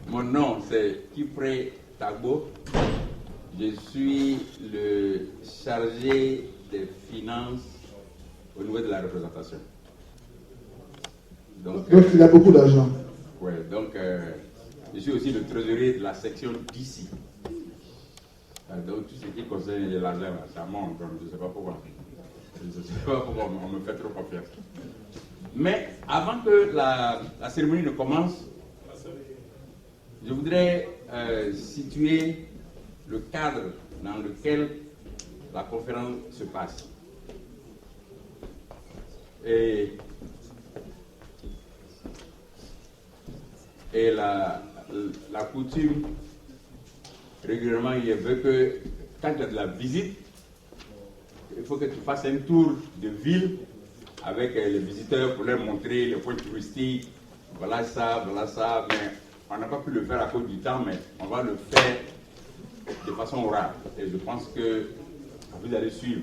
Mon nom c'est Kipré Tagbo. Je suis le chargé des finances au niveau de la représentation. Donc il a beaucoup d'argent. Oui, donc je suis aussi le trésorier de la section d'ici. Donc tout ce qui concerne l'argent, ça monte, je ne sais pas pourquoi. Je ne sais pas pourquoi on me fait trop confiance. Mais avant que la cérémonie ne commence, je voudrais situer le cadre dans lequel la conférence se passe. Et la coutume, régulièrement, il veut que quand tu as de la visite, il faut que tu fasses un tour de ville avec les visiteurs pour leur montrer les points touristiques. Voilà ça, mais on n'a pas pu le faire à cause du temps, mais on va le faire de façon orale. Et je pense que vous allez suivre.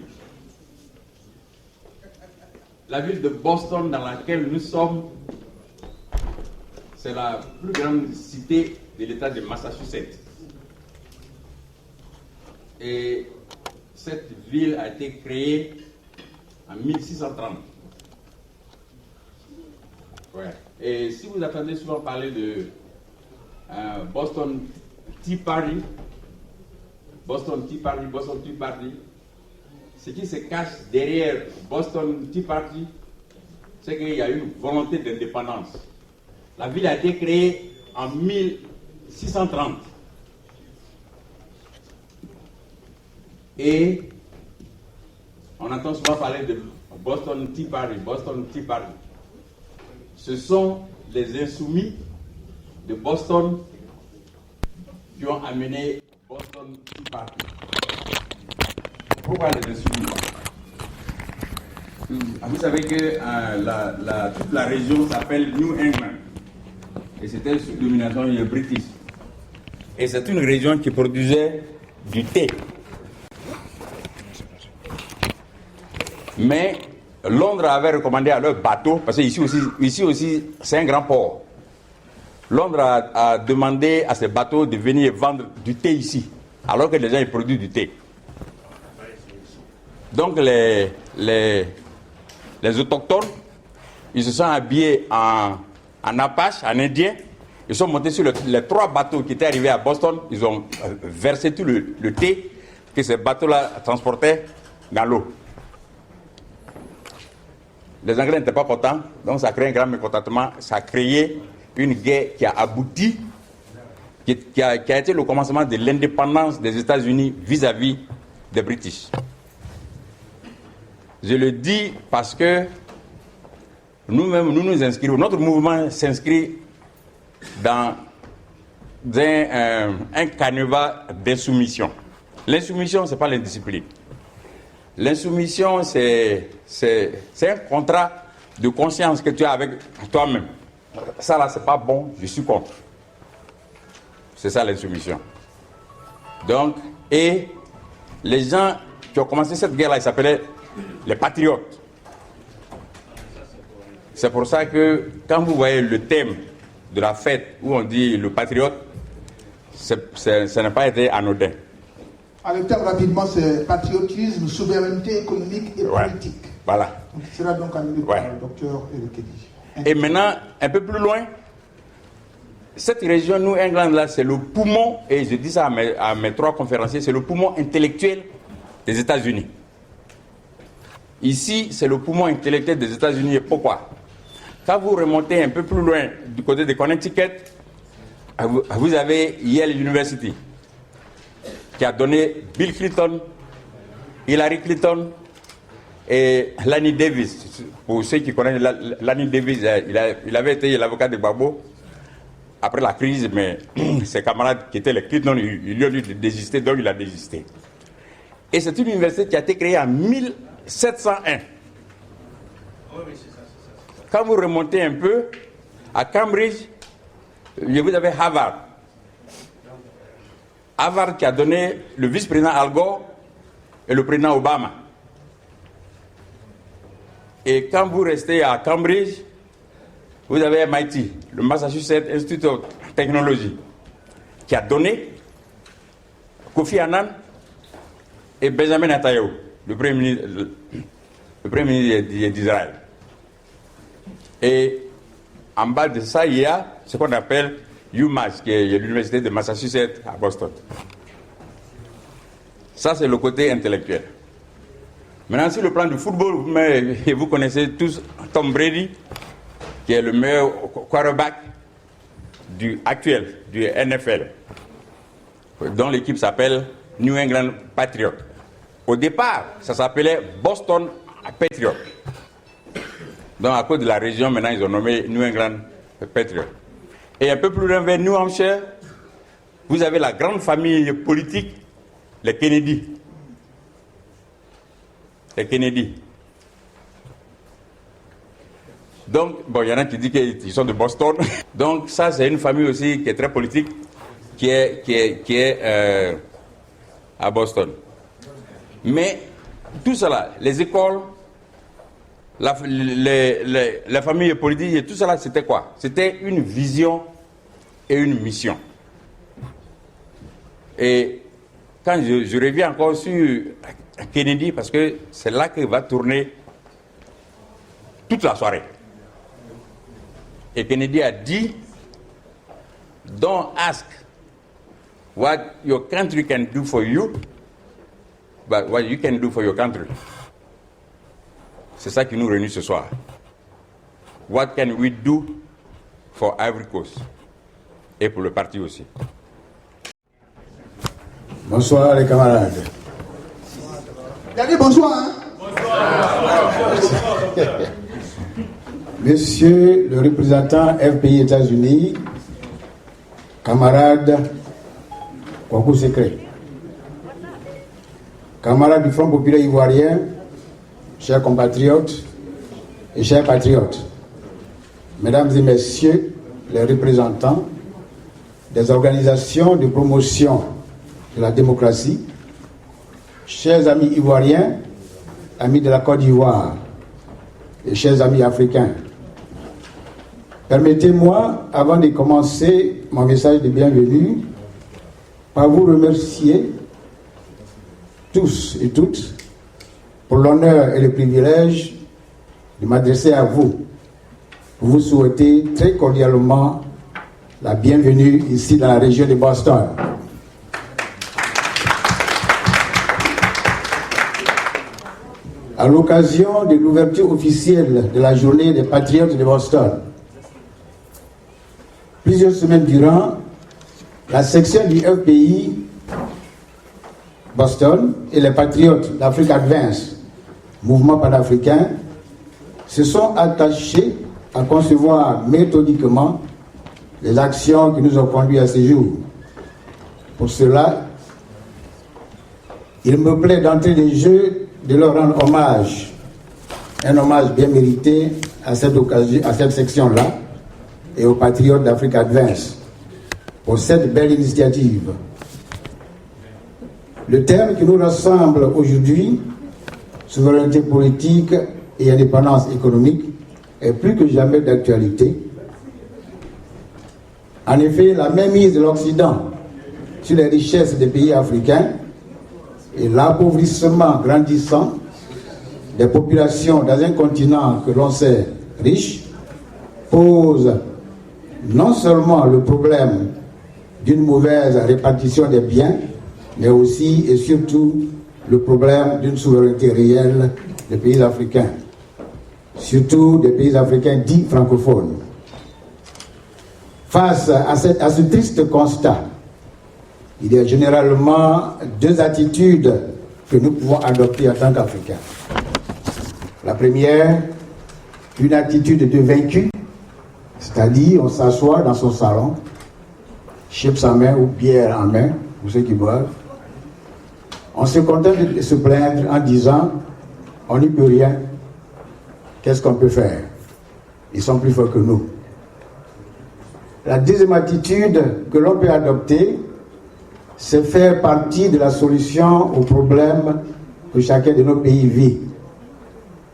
La ville de Boston dans laquelle nous sommes, c'est la plus grande cité de l'État de Massachusetts. Et cette ville a été créée en 1630. Ouais. Et si vous entendez souvent parler de Boston Tea Party, ce qui se cache derrière Boston Tea Party, c'est qu'il y a une volonté d'indépendance. La ville a été créée en 1630. Et on entend souvent parler de Boston Tea Party. Ce sont les insoumis de Boston qui ont amené Boston Tea Party. Pourquoi les insoumis? Vous savez que toute la région s'appelle New England. Et c'était sous domination des British. Et c'est une région qui produisait du thé. Mais Londres avait recommandé à leur bateau, parce que ici aussi c'est un grand port. Londres a demandé à ces bateaux de venir vendre du thé ici, alors que les gens ils produisent du thé. Donc les autochtones, ils se sont habillés en Apache, en Indien. Ils sont montés sur les 3 bateaux qui étaient arrivés à Boston. Ils ont versé tout le thé que ces bateaux-là transportaient dans l'eau. Les Anglais n'étaient pas contents, donc ça a créé un grand mécontentement. Ça a créé une guerre qui a abouti, qui a été le commencement de l'indépendance des États-Unis vis-à-vis des British. Je le dis parce que nous-mêmes, nous nous inscrivons, notre mouvement s'inscrit dans un canevas d'insoumission. L'insoumission, ce n'est pas l'indiscipline. L'insoumission, c'est un contrat de conscience que tu as avec toi-même. Ça là, c'est pas bon, je suis contre. C'est ça l'insoumission. Donc, et les gens qui ont commencé cette guerre-là, ils s'appelaient les patriotes. C'est pour ça que quand vous voyez le thème de la fête où on dit le patriote, ça n'a pas été anodin. Le terme rapidement, c'est patriotisme, souveraineté économique et politique. Voilà. Donc, il sera donc amené par le docteur Elekedi. Et maintenant, un peu plus loin, cette région New England là, c'est le poumon, et je dis ça à mes 3 conférenciers, c'est le poumon intellectuel des États-Unis. Ici, c'est le poumon intellectuel des États-Unis. Pourquoi? Quand vous remontez un peu plus loin du côté de Connecticut, vous avez Yale University, qui a donné Bill Clinton, Hillary Clinton et Lanny Davis. Pour ceux qui connaissent Lanny Davis, il avait été l'avocat de Gbagbo après la crise, mais ses camarades qui étaient les Clinton, ils lui ont dit de désister, donc il a désisté. Et c'est une université qui a été créée en 1701. Quand vous remontez un peu, à Cambridge, vous avez Harvard. Harvard qui a donné le vice-président Al Gore et le président Obama. Et quand vous restez à Cambridge, vous avez MIT, le Massachusetts Institute of Technology, qui a donné Kofi Annan et Benjamin Netanyahu, le premier ministre d'Israël. Et en bas de ça, il y a ce qu'on appelle UMass, qui est l'université de Massachusetts à Boston. Ça, c'est le côté intellectuel. Maintenant, sur le plan du football, vous connaissez tous Tom Brady, qui est le meilleur quarterback actuel du NFL, dont l'équipe s'appelle New England Patriots. Au départ, ça s'appelait Boston Patriots. Donc, à cause de la région, maintenant, ils ont nommé New England Patriots. Et un peu plus loin vers New Hampshire, vous avez la grande famille politique, les Kennedy. Les Kennedy. Donc, bon, il y en a qui disent qu'ils sont de Boston. Donc, ça, c'est une famille aussi qui est très politique, qui est à Boston. Mais, tout cela, les écoles, la famille politique, et tout cela, c'était quoi? C'était une vision et une mission. Et quand je reviens encore sur Kennedy, parce que c'est là qu'il va tourner toute la soirée. Et Kennedy a dit, don't ask what your country can do for you, but what you can do for your country. C'est ça qui nous réunit ce soir. What can we do for Ivory Coast? Et pour le parti aussi. Bonsoir les camarades. Il a dit bonsoir. Hein? Bonsoir. Monsieur le représentant FPI États-Unis, camarade Kwaku Secret, camarades du Front populaire ivoirien, chers compatriotes et chers patriotes, mesdames et messieurs les représentants des organisations de promotion de la démocratie, chers amis ivoiriens, amis de la Côte d'Ivoire et chers amis africains, permettez-moi, avant de commencer mon message de bienvenue, par vous remercier tous et toutes pour l'honneur et le privilège de m'adresser à vous, pour vous souhaiter très cordialement la bienvenue ici dans la région de Boston. À l'occasion de l'ouverture officielle de la journée des Patriotes de Boston, plusieurs semaines durant, la section du FPI Boston et les Patriotes d'Afrique Advance, mouvement panafricain, se sont attachés à concevoir méthodiquement les actions qui nous ont conduits à ce jour. Pour cela, il me plaît d'entrer de jeu de leur rendre hommage, un hommage bien mérité à cette occasion, à cette section-là et aux Patriotes d'Afrique Advance pour cette belle initiative. Le thème qui nous rassemble aujourd'hui, souveraineté politique et indépendance économique, est plus que jamais d'actualité. En effet, la mainmise de l'Occident sur les richesses des pays africains et l'appauvrissement grandissant des populations dans un continent que l'on sait riche pose non seulement le problème d'une mauvaise répartition des biens, mais aussi et surtout le problème d'une souveraineté réelle des pays africains, surtout des pays africains dits francophones. Face à ce triste constat, il y a généralement deux attitudes que nous pouvons adopter en tant qu'Africains. La première, une attitude de vaincu, c'est-à-dire on s'assoit dans son salon, chips en main ou bière en main, pour ceux qui boivent. On se contente de se plaindre en disant « on n'y peut rien, qu'est-ce qu'on peut faire? Ils sont plus forts que nous ». La deuxième attitude que l'on peut adopter, c'est faire partie de la solution aux problèmes que chacun de nos pays vit.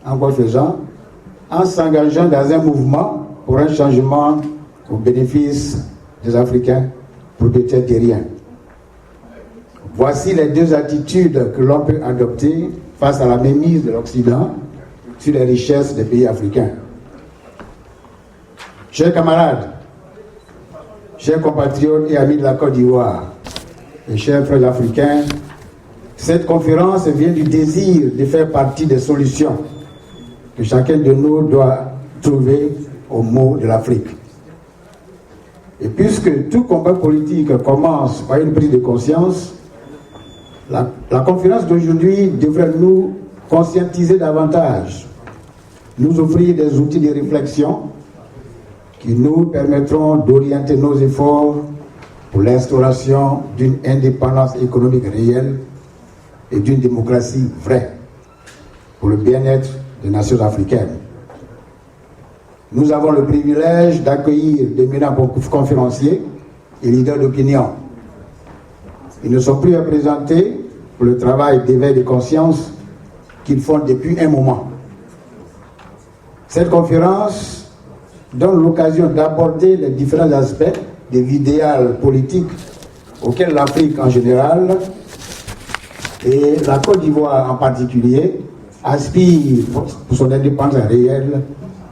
En quoi faisant, en s'engageant dans un mouvement pour un changement au bénéfice des Africains propriétaires terriens. Voici les deux attitudes que l'on peut adopter face à la mainmise de l'Occident sur les richesses des pays africains. Chers camarades, chers compatriotes et amis de la Côte d'Ivoire, et chers frères africains, cette conférence vient du désir de faire partie des solutions que chacun de nous doit trouver aux maux de l'Afrique. Et puisque tout combat politique commence par une prise de conscience, la conférence d'aujourd'hui devrait nous conscientiser davantage, nous offrir des outils de réflexion qui nous permettront d'orienter nos efforts pour l'instauration d'une indépendance économique réelle et d'une démocratie vraie pour le bien-être des nations africaines. Nous avons le privilège d'accueillir d'éminents conférenciers et leaders d'opinion. Ils ne sont plus à présenter pour le travail d'éveil de conscience qu'ils font depuis un moment. Cette conférence donne l'occasion d'aborder les différents aspects des idéaux politiques auxquels l'Afrique en général et la Côte d'Ivoire en particulier aspire pour son indépendance réelle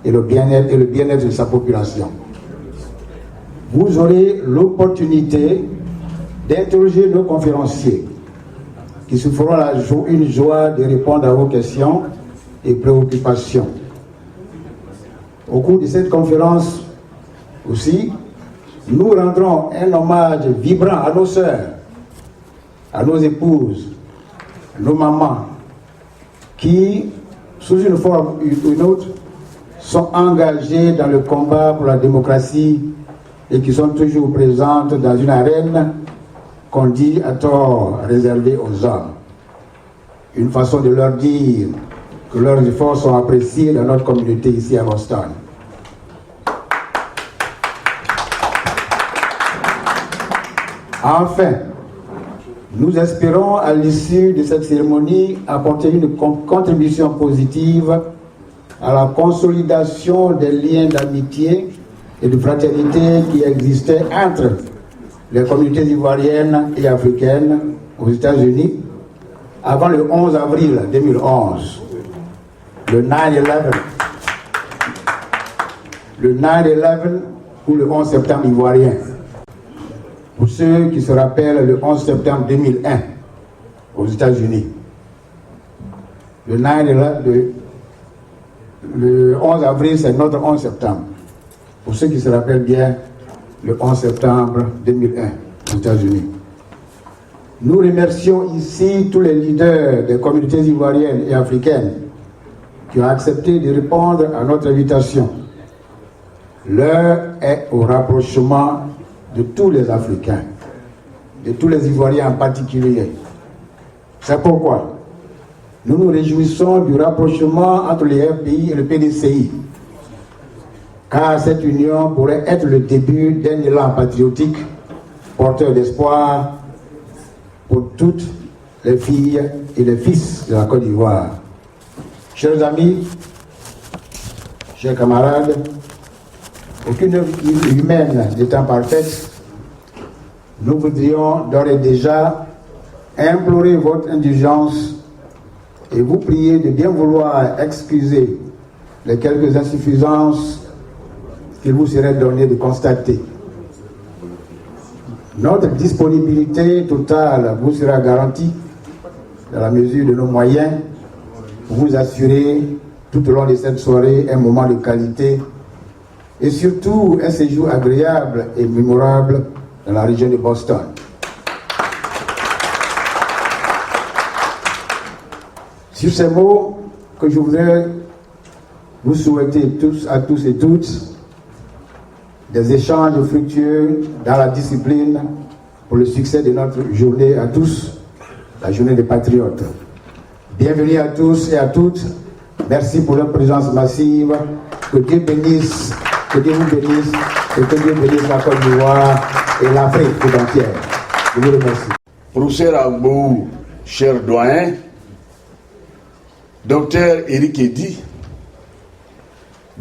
et le bien-être de sa population. Vous aurez l'opportunité d'interroger nos conférenciers qui se feront une joie de répondre à vos questions et préoccupations. Au cours de cette conférence aussi, nous rendrons un hommage vibrant à nos sœurs, à nos épouses, à nos mamans, qui, sous une forme ou une autre, sont engagées dans le combat pour la démocratie et qui sont toujours présentes dans une arène qu'on dit à tort réservée aux hommes. Une façon de leur dire que leurs efforts sont appréciés dans notre communauté ici à Boston. Enfin, nous espérons à l'issue de cette cérémonie apporter une contribution positive à la consolidation des liens d'amitié et de fraternité qui existaient entre les communautés ivoiriennes et africaines aux États-Unis avant le 11 avril 2011, le 9/11 ou le 11 septembre ivoirien. Pour ceux qui se rappellent le 11 septembre 2001 aux États-Unis. Le 11 avril, c'est notre 11 septembre. Pour ceux qui se rappellent bien, le 11 septembre 2001 aux États-Unis. Nous remercions ici tous les leaders des communautés ivoiriennes et africaines qui ont accepté de répondre à notre invitation. L'heure est au rapprochement de tous les Africains, de tous les Ivoiriens en particulier. C'est pourquoi nous nous réjouissons du rapprochement entre les RPI et le PDCI, car cette union pourrait être le début d'un élan patriotique porteur d'espoir pour toutes les filles et les fils de la Côte d'Ivoire. Chers amis, chers camarades, aucune œuvre humaine n'étant parfaite, nous voudrions d'ores et déjà implorer votre indulgence et vous prier de bien vouloir excuser les quelques insuffisances qu'il vous serait donné de constater. Notre disponibilité totale vous sera garantie dans la mesure de nos moyens pour vous assurer tout au long de cette soirée un moment de qualité et surtout un séjour agréable et mémorable dans la région de Boston. Sur ces mots que je voudrais vous souhaiter à tous et toutes des échanges fructueux dans la discipline pour le succès de notre journée à tous, la journée des patriotes. Bienvenue à tous et à toutes. Merci pour leur présence massive. Que Dieu bénisse, que Dieu vous bénisse et que Dieu bénisse la Côte d'Ivoire et l'Afrique tout entière. Je vous remercie. Professeur Agbou, cher doyen, Docteur Éric Edy,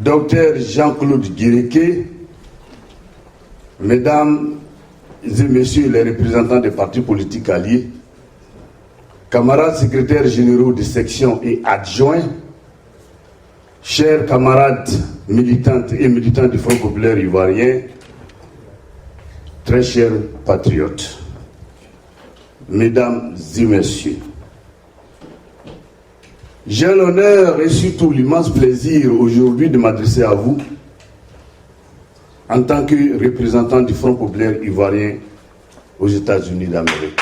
Docteur Jean-Claude Guireke, Mesdames et Messieurs les représentants des partis politiques alliés, camarades secrétaires généraux de section et adjoints, chers camarades militantes et militants du Front populaire ivoirien, très chers patriotes, Mesdames et Messieurs, j'ai l'honneur et surtout l'immense plaisir aujourd'hui de m'adresser à vous en tant que représentant du Front populaire ivoirien aux États-Unis d'Amérique.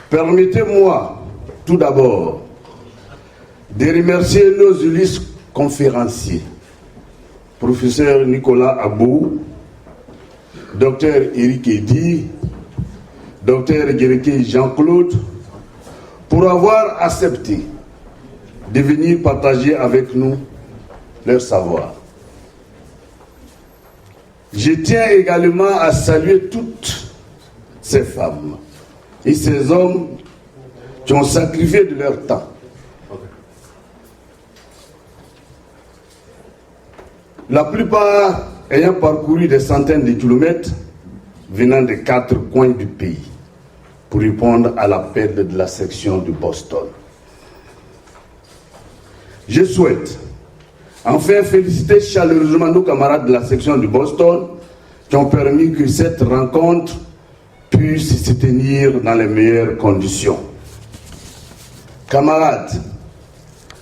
Permettez-moi tout d'abord de remercier nos illustres conférenciers, professeur Nicolas Abou, docteur Eric Edi, docteur Guireke Jean-Claude, pour avoir accepté de venir partager avec nous leur savoir. Je tiens également à saluer toutes ces femmes et ces hommes qui ont sacrifié de leur temps. La plupart ayant parcouru des centaines de kilomètres venant des 4 coins du pays pour répondre à l'appel de la section de Boston. Je souhaite enfin féliciter chaleureusement nos camarades de la section de Boston qui ont permis que cette rencontre puisse se tenir dans les meilleures conditions. Camarades,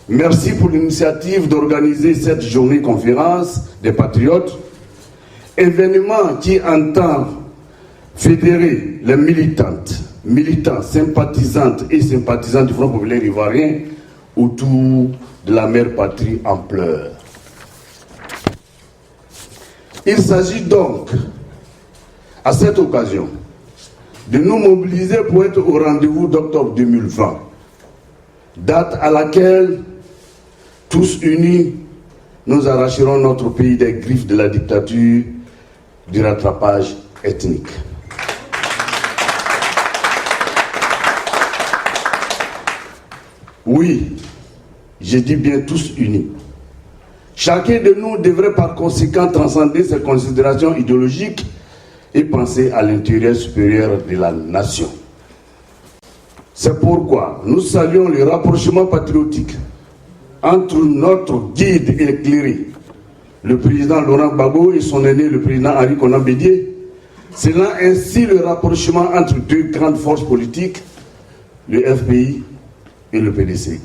merci pour l'initiative d'organiser cette journée conférence des patriotes, événement qui entend fédérer les militants, sympathisantes et sympathisants du Front populaire ivoirien autour de la mère patrie en pleurs. Il s'agit donc, à cette occasion, de nous mobiliser pour être au rendez-vous d'octobre 2020, date à laquelle, tous unis, nous arracherons notre pays des griffes de la dictature du rattrapage ethnique. Oui, je dis bien tous unis. Chacun de nous devrait par conséquent transcender ses considérations idéologiques et penser à l'intérêt supérieur de la nation. C'est pourquoi nous saluons le rapprochement patriotique entre notre guide éclairé, le président Laurent Gbagbo, et son aîné, le président Henri Konan Bédié. C'est là ainsi le rapprochement entre deux grandes forces politiques, le FPI et le PDCI.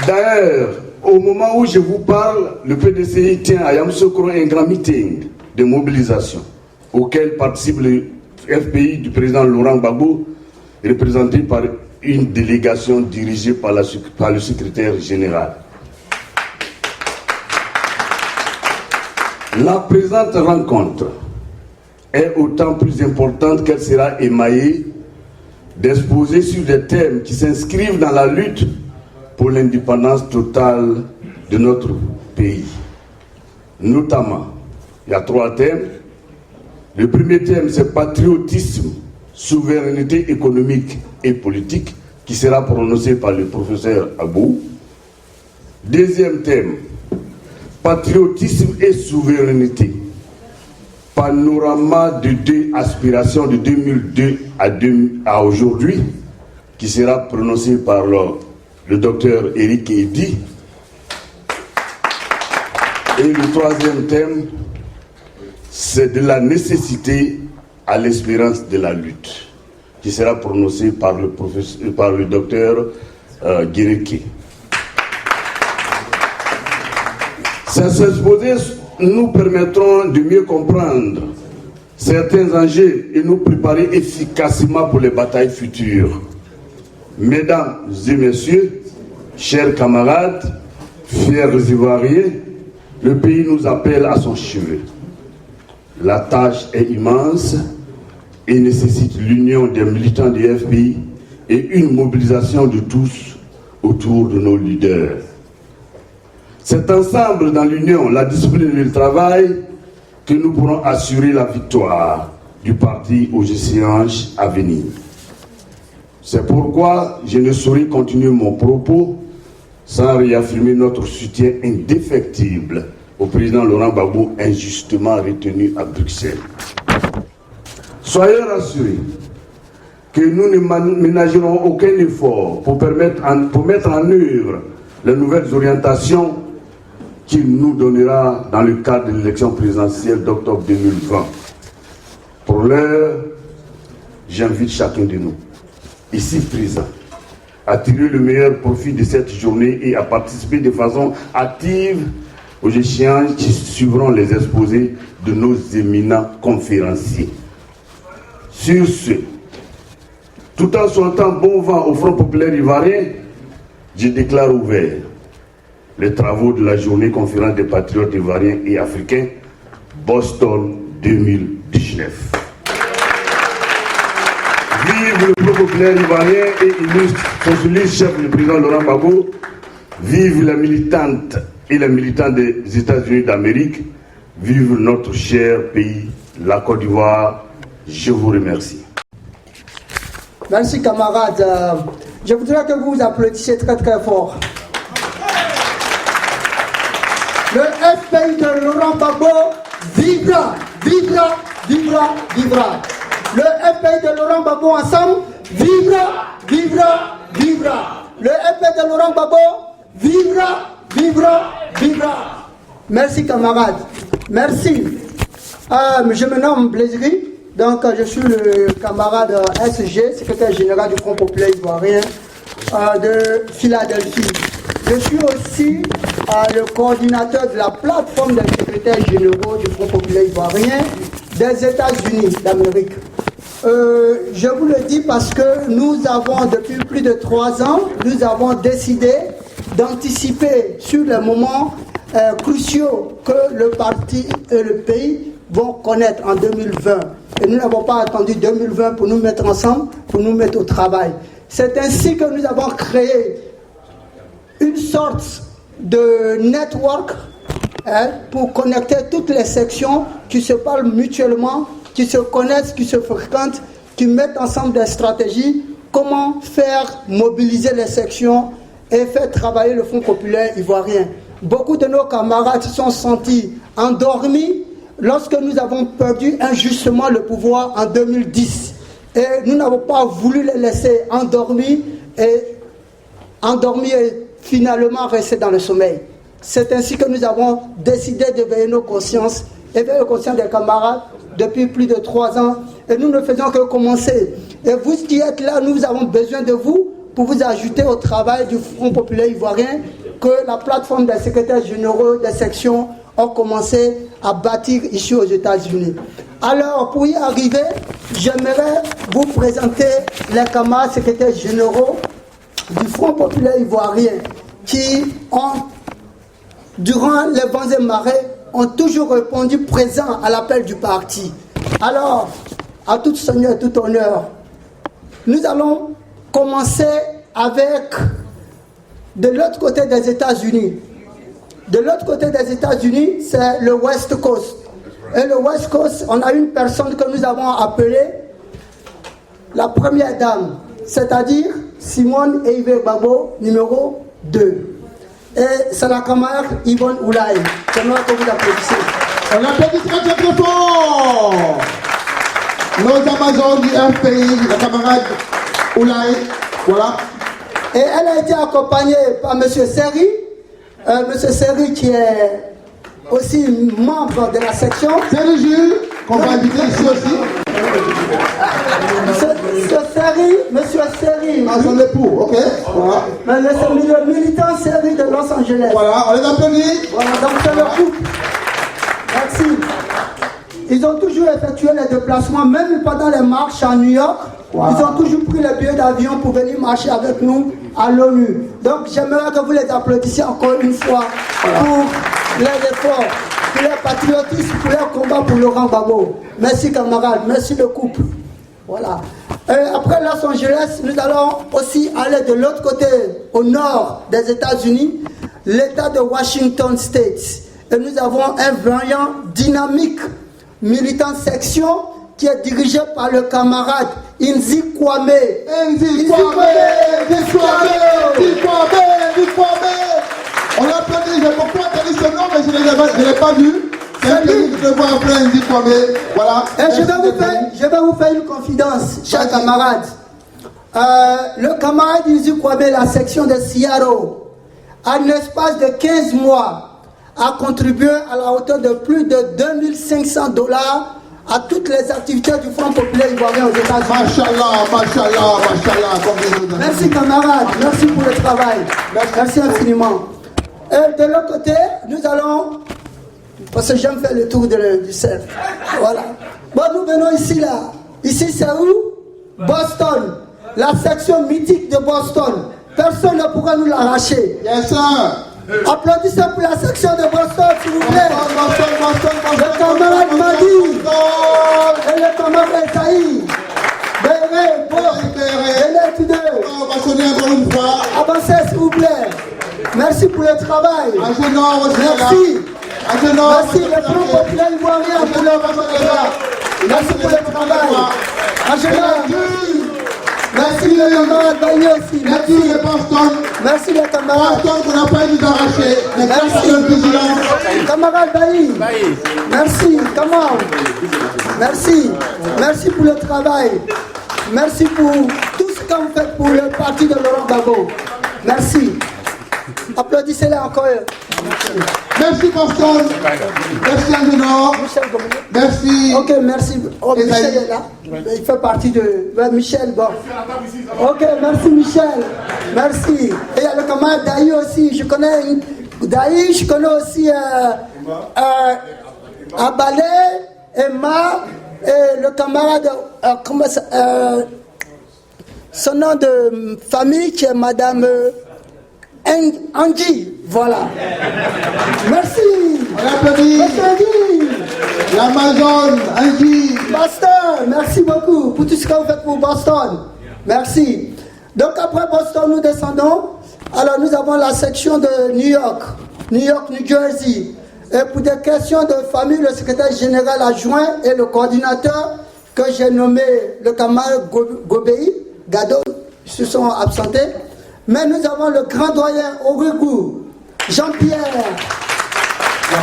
D'ailleurs, au moment où je vous parle, le PDCI tient à Yamoussoukro un grand meeting de mobilisation auquel participe le FPI du président Laurent Gbagbo, représenté par une délégation dirigée par le secrétaire général. La présente rencontre est autant plus importante qu'elle sera émaillée d'exposés sur des thèmes qui s'inscrivent dans la lutte pour l'indépendance totale de notre pays. Notamment, il y a 3 thèmes. Le premier thème, c'est patriotisme, souveraineté économique et politique, qui sera prononcé par le professeur Abou. Deuxième thème, patriotisme et souveraineté, panorama de 2 aspirations de 2002 à aujourd'hui, qui sera prononcé par le docteur Eric Edi. Et le 3e thème, c'est de la nécessité à l'espérance de la lutte, qui sera prononcé par le docteur Guireke. Ces exposés nous permettront de mieux comprendre certains enjeux et nous préparer efficacement pour les batailles futures. Mesdames et messieurs, chers camarades, fiers Ivoiriens, le pays nous appelle à son chevet. La tâche est immense et nécessite l'union des militants du FPI et une mobilisation de tous autour de nos leaders. C'est ensemble dans l'union, la discipline et le travail que nous pourrons assurer la victoire du parti aux échéances à venir. C'est pourquoi je ne saurais continuer mon propos sans réaffirmer notre soutien indéfectible au président Laurent Gbagbo, injustement retenu à Bruxelles. Soyez rassurés que nous ne ménagerons aucun effort pour mettre en œuvre les nouvelles orientations qu'il nous donnera dans le cadre de l'élection présidentielle d'octobre 2020. Pour l'heure, j'invite chacun de nous, ici présent, à tirer le meilleur profit de cette journée et à participer de façon active aux échéances qui suivront les exposés de nos éminents conférenciers. Sur ce, tout en souhaitant bon vent au Front populaire ivoirien, je déclare ouvert les travaux de la journée conférence des patriotes ivoiriens et africains Boston 2019. Vive le Front populaire ivoirien et illustre son solide chef, le président Laurent Gbagbo. Vive la militante et les militants des États-Unis d'Amérique. Vive notre cher pays, la Côte d'Ivoire. Je vous remercie. Merci camarades. Je voudrais que vous applaudissiez très très fort. Le FPI de Laurent Gbagbo vivra, vivra, vivra, vivra. Le FPI de Laurent Gbagbo ensemble vivra, vivra, vivra. Le FPI de Laurent Gbagbo vivra, vivra, vivra. Merci camarades. Merci. Je me nomme Blaiseri. Donc, je suis le camarade SG, secrétaire général du Front populaire ivoirien de Philadelphie. Je suis aussi le coordinateur de la plateforme des secrétaires généraux du Front populaire ivoirien des États-Unis d'Amérique. Je vous le dis parce que nous avons, depuis plus de 3 ans, nous avons décidé d'anticiper sur les moments cruciaux que le parti et le pays vont connaître en 2020. Et nous n'avons pas attendu 2020 pour nous mettre ensemble, pour nous mettre au travail. C'est ainsi que nous avons créé une sorte de network pour connecter toutes les sections qui se parlent mutuellement, qui se connaissent, qui se fréquentent, qui mettent ensemble des stratégies, comment faire mobiliser les sections et faire travailler le Front populaire ivoirien. Beaucoup de nos camarades se sont sentis endormis lorsque nous avons perdu injustement le pouvoir en 2010. Et nous n'avons pas voulu les laisser endormis et finalement rester dans le sommeil. C'est ainsi que nous avons décidé d'éveiller nos consciences, éveiller les consciences des camarades depuis plus de 3 ans. Et nous ne faisons que commencer. Et vous qui êtes là, nous avons besoin de vous pour vous ajouter au travail du Front populaire ivoirien que la plateforme des secrétaires généraux des sections ont commencé à bâtir ici aux États-Unis. Alors, pour y arriver, j'aimerais vous présenter les camarades secrétaires généraux du Front populaire ivoirien qui ont, durant les vents et marées, ont toujours répondu présent à l'appel du parti. Alors, à tout seigneur, tout honneur, nous allons commencer avec de l'autre côté des États-Unis. De l'autre côté des États-Unis, c'est le West Coast. Et le West Coast, on a une personne que nous avons appelée la première dame, c'est-à-dire Simone Eivé Gbagbo, numéro 2. Et c'est la camarade Yvonne Oulaye. J'aimerais que vous applaudissez. On applaudit très très fort nos Amazones du FPI, la camarade Oulaye. Voilà. Et elle a été accompagnée par M. Seri. M. Seri qui est aussi membre de la section. C'est le Jules qu'on va inviter ici aussi. Monsieur Seri. Ah, son époux, ok. Voilà. Mais le militant Seri de Los Angeles. Voilà, on les applaudit. Voilà, donc c'est le couple. Merci. Ils ont toujours effectué les déplacements, même pendant les marches à New York. Wow. Ils ont toujours pris les billets d'avion pour venir marcher avec nous à l'ONU. Donc j'aimerais que vous les applaudissiez encore une fois pour les efforts, pour les patriotisme, pour leur combat pour Laurent Gbagbo. Merci camarades, merci le couple. Voilà. Et après Los Angeles, nous allons aussi aller de l'autre côté, au nord des États-Unis, l'État de Washington State. Et nous avons un vaillant dynamique militant section qui est dirigé par le camarade Inzi Kwame. Nzi Kwame. On l'a applaudi, j'ai beaucoup entendu ce nom, mais je ne l'ai pas vu. C'est un plaisir de voir un frère Nzi Kwame. Voilà. Et je vais vous faire une confidence, chers camarades. Le camarade Inzi Kwame, la section de Siaro, en l'espace de 15 mois, a contribué à la hauteur de plus de $2500 à toutes les activités du Front populaire ivoirien aux États-Unis. Machallah. Merci camarades, merci pour le travail. Merci infiniment. Et de l'autre côté, nous allons, parce que j'aime faire le tour du cercle. Voilà. Bon, nous venons ici là. Ici c'est où? Boston. La section mythique de Boston. Personne ne pourra nous l'arracher. Yes, sir. Applaudissez pour la section de Boston, s'il vous plaît. Le camarade Madi et le camarade Esaïe. Béré, On va sonner encore une fois. avancez, s'il vous plaît. Merci pour le travail. Merci. Merci, le Front populaire ivoirien pour leur travail. Merci pour le travail. Merci les camarades Bailly aussi. Merci les Boston. Merci les camarades. Boston qu'on n'a pas dû arracher. Merci. Camarade Bailly. Merci. Comment? Merci. Merci pour le travail. Merci pour tout ce que vous faites pour le parti de Laurent Gbagbo. Merci. Applaudissez-les encore. Merci Boston. Merci Angénor. Merci. Ok, merci. Oh, Michel est là. Il fait partie de... Ouais, Michel, bon. Ok, merci Michel. Merci. Et il y a le camarade Daï aussi. Je connais Daï, je connais aussi Abalé, Emma, et le camarade... comment ça... son nom de famille qui est Madame... Angie, voilà. Merci. On applaudit. Merci Angie. L'Amazon, Angie. Boston, merci beaucoup pour tout ce que vous faites pour Boston. Merci. Donc après Boston, nous descendons. Alors nous avons la section de New York, New Jersey. Et pour des questions de famille, le secrétaire général adjoint et le coordinateur que j'ai nommé le camarade Gobei, Gado, se sont absentés. Mais nous avons le grand doyen Origou, Jean-Pierre.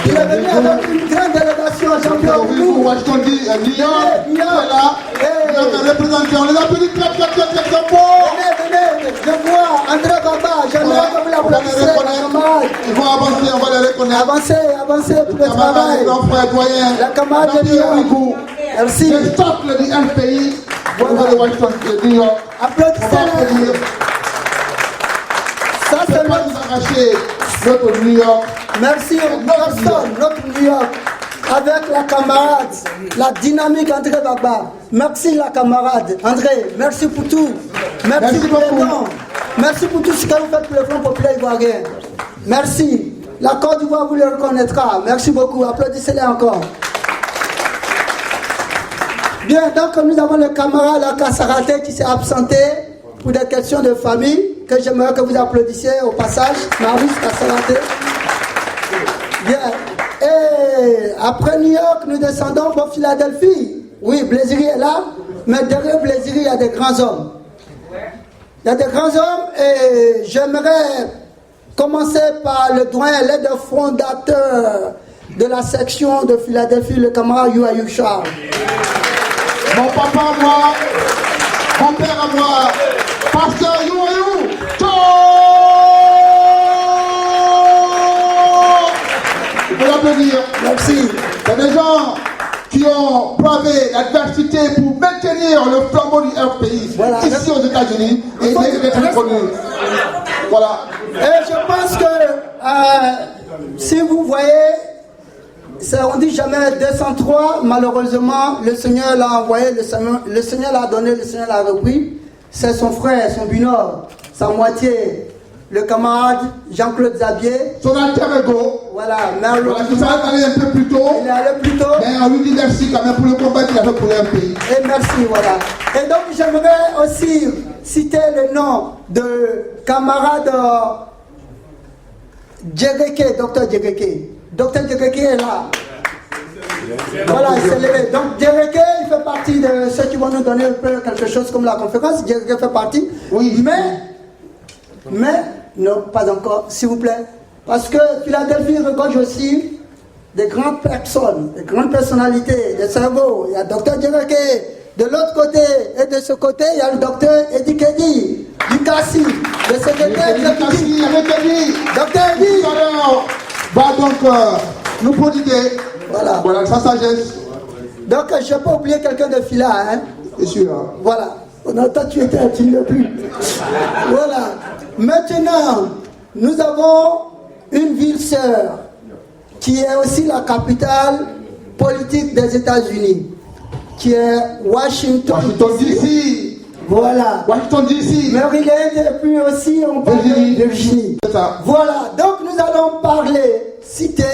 Il est venu avec une grande délégation, Jean-Pierre Origou. Washington, New York. Voilà. On les applaudit. Venez. Je vois André Baba. J'aimerais que vous l'applaudissez, camarade. Ils vont avancer, on va les reconnaître. Avancez pour le travail. La camarade de New York. Merci. Le socle du FPI. Voilà de Washington, New York. Applaudissez-le. Ça, c'est pas nous arracher notre New York. Merci Boston, notre New York, avec la camarade, la dynamique André Baba. Merci la camarade André, merci pour tout. Merci pour les dons. Merci pour tout ce que vous faites pour le Front populaire ivoirien. Merci. La Côte d'Ivoire vous le reconnaîtra. Merci beaucoup. Applaudissez-les encore. Bien, donc nous avons le camarade Akassaraté qui s'est absenté pour des questions de famille, que j'aimerais que vous applaudissiez au passage. Marius Kassaraté. Bien. Et après New York, nous descendons pour Philadelphie. Oui, Blaisiri est là, mais derrière Blaisiri, il y a des grands hommes. Il y a des grands hommes et j'aimerais commencer par le doyen, l'aide fondateur de la section de Philadelphie, le camarade Youayou Charles. Mon papa à moi, mon père à moi, pasteur Youayou. Il faut l'applaudir. Merci. Il y a des gens qui ont bravé l'adversité pour maintenir le flambeau du FPI Voilà. ici aux États-Unis et il mérite d'être reconnu. Voilà. Et je pense que si vous voyez, on dit jamais 203, malheureusement, le Seigneur l'a envoyé, le Seigneur l'a donné, le Seigneur l'a repris. C'est son frère, son binôme, sa moitié, le camarade Jean-Claude Zabier. Son alter ego. Voilà, Tout ça est allé un peu plus tôt. il est allé plus tôt. Mais on lui dit merci quand même pour le combat qu'il a fait pour le pays. Et merci, voilà. Et donc j'aimerais aussi citer le nom de camarade Djegeke, docteur Djegeke. Docteur Djegeke est là. Voilà, il s'est levé. Donc Djegeke, il fait partie partie de ceux qui vont nous donner un peu quelque chose comme la conférence. Je fais partie. Oui. Mais, non, pas encore, s'il vous plaît. Parce que Philadelphie regorge aussi des grandes personnes, des grandes personnalités, des cerveaux. Il y a le docteur Djereke. De l'autre côté et de ce côté, il y a le docteur Eddie Kedi, du Kassi, le secrétaire exécutif. Docteur Eddie va donc nous prodiguer voilà sa sagesse. Donc je n'ai pas oublié quelqu'un de Fila, hein. C'est sûr. Voilà. Non, toi tu étais, tu ne l'es plus. Voilà. Maintenant, nous avons une ville sœur qui est aussi la capitale politique des États-Unis, qui est Washington DC. Voilà. Washington DC. Maryland et puis aussi on parle de Virginie. C'est ça. Voilà. Donc nous allons citer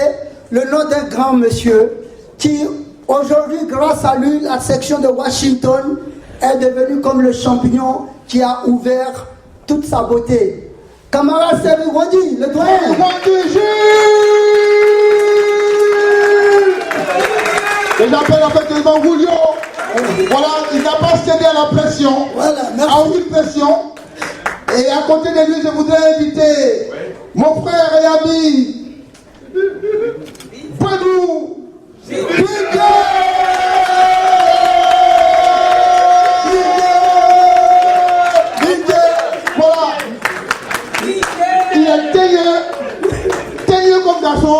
le nom d'un grand monsieur qui aujourd'hui, grâce à lui, la section de Washington est devenue comme le champignon qui a ouvert toute sa beauté. Camarade Serge Wandi, le doyen. Et j'appelle en fait le Julio. Voilà, il n'a pas cédé à la pression. Voilà, merci. À aucune pression. Et à côté de lui, je voudrais inviter mon frère et ami, Badou. Voilà. Il est teigneux comme garçon.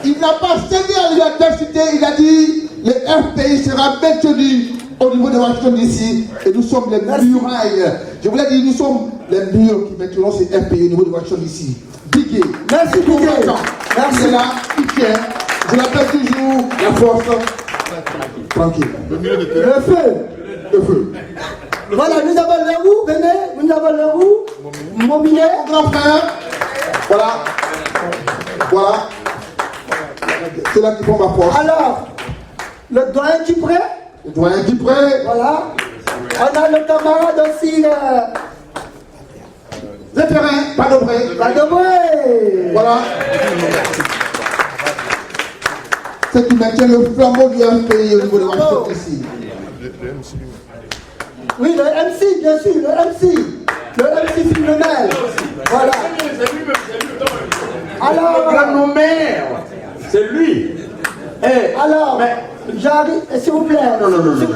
Il n'a pas cédé à l'adversité. Il a dit le FPI sera maintenu au niveau de Washington DC. Et nous sommes les murailles. Je voulais dire, nous sommes les murs qui maintenons ces FPI au niveau de Washington DC. Bigué. Merci, Bigué. Merci. Il est là, il tient. Je l'appelle toujours la force. Tranquille. Le feu. Le feu. Voilà, nous avons le roux, venez, nous avons le roux, Mominé. Mon grand frère. Voilà. Voilà. C'est là qui font ma force. Alors, le doyen Dupré. Le doyen Dupré. Voilà. On a le camarade aussi. Le terrain, pas de vrai. Pas de vrai. Voilà. C'est qui maintient le flambeau du FPI au niveau de Washington DC. Oui, le MC, bien sûr, le MC. Le MC Philomène. Voilà. Alors, c'est lui. Alors, j'arrive, s'il vous plaît. Non, s'il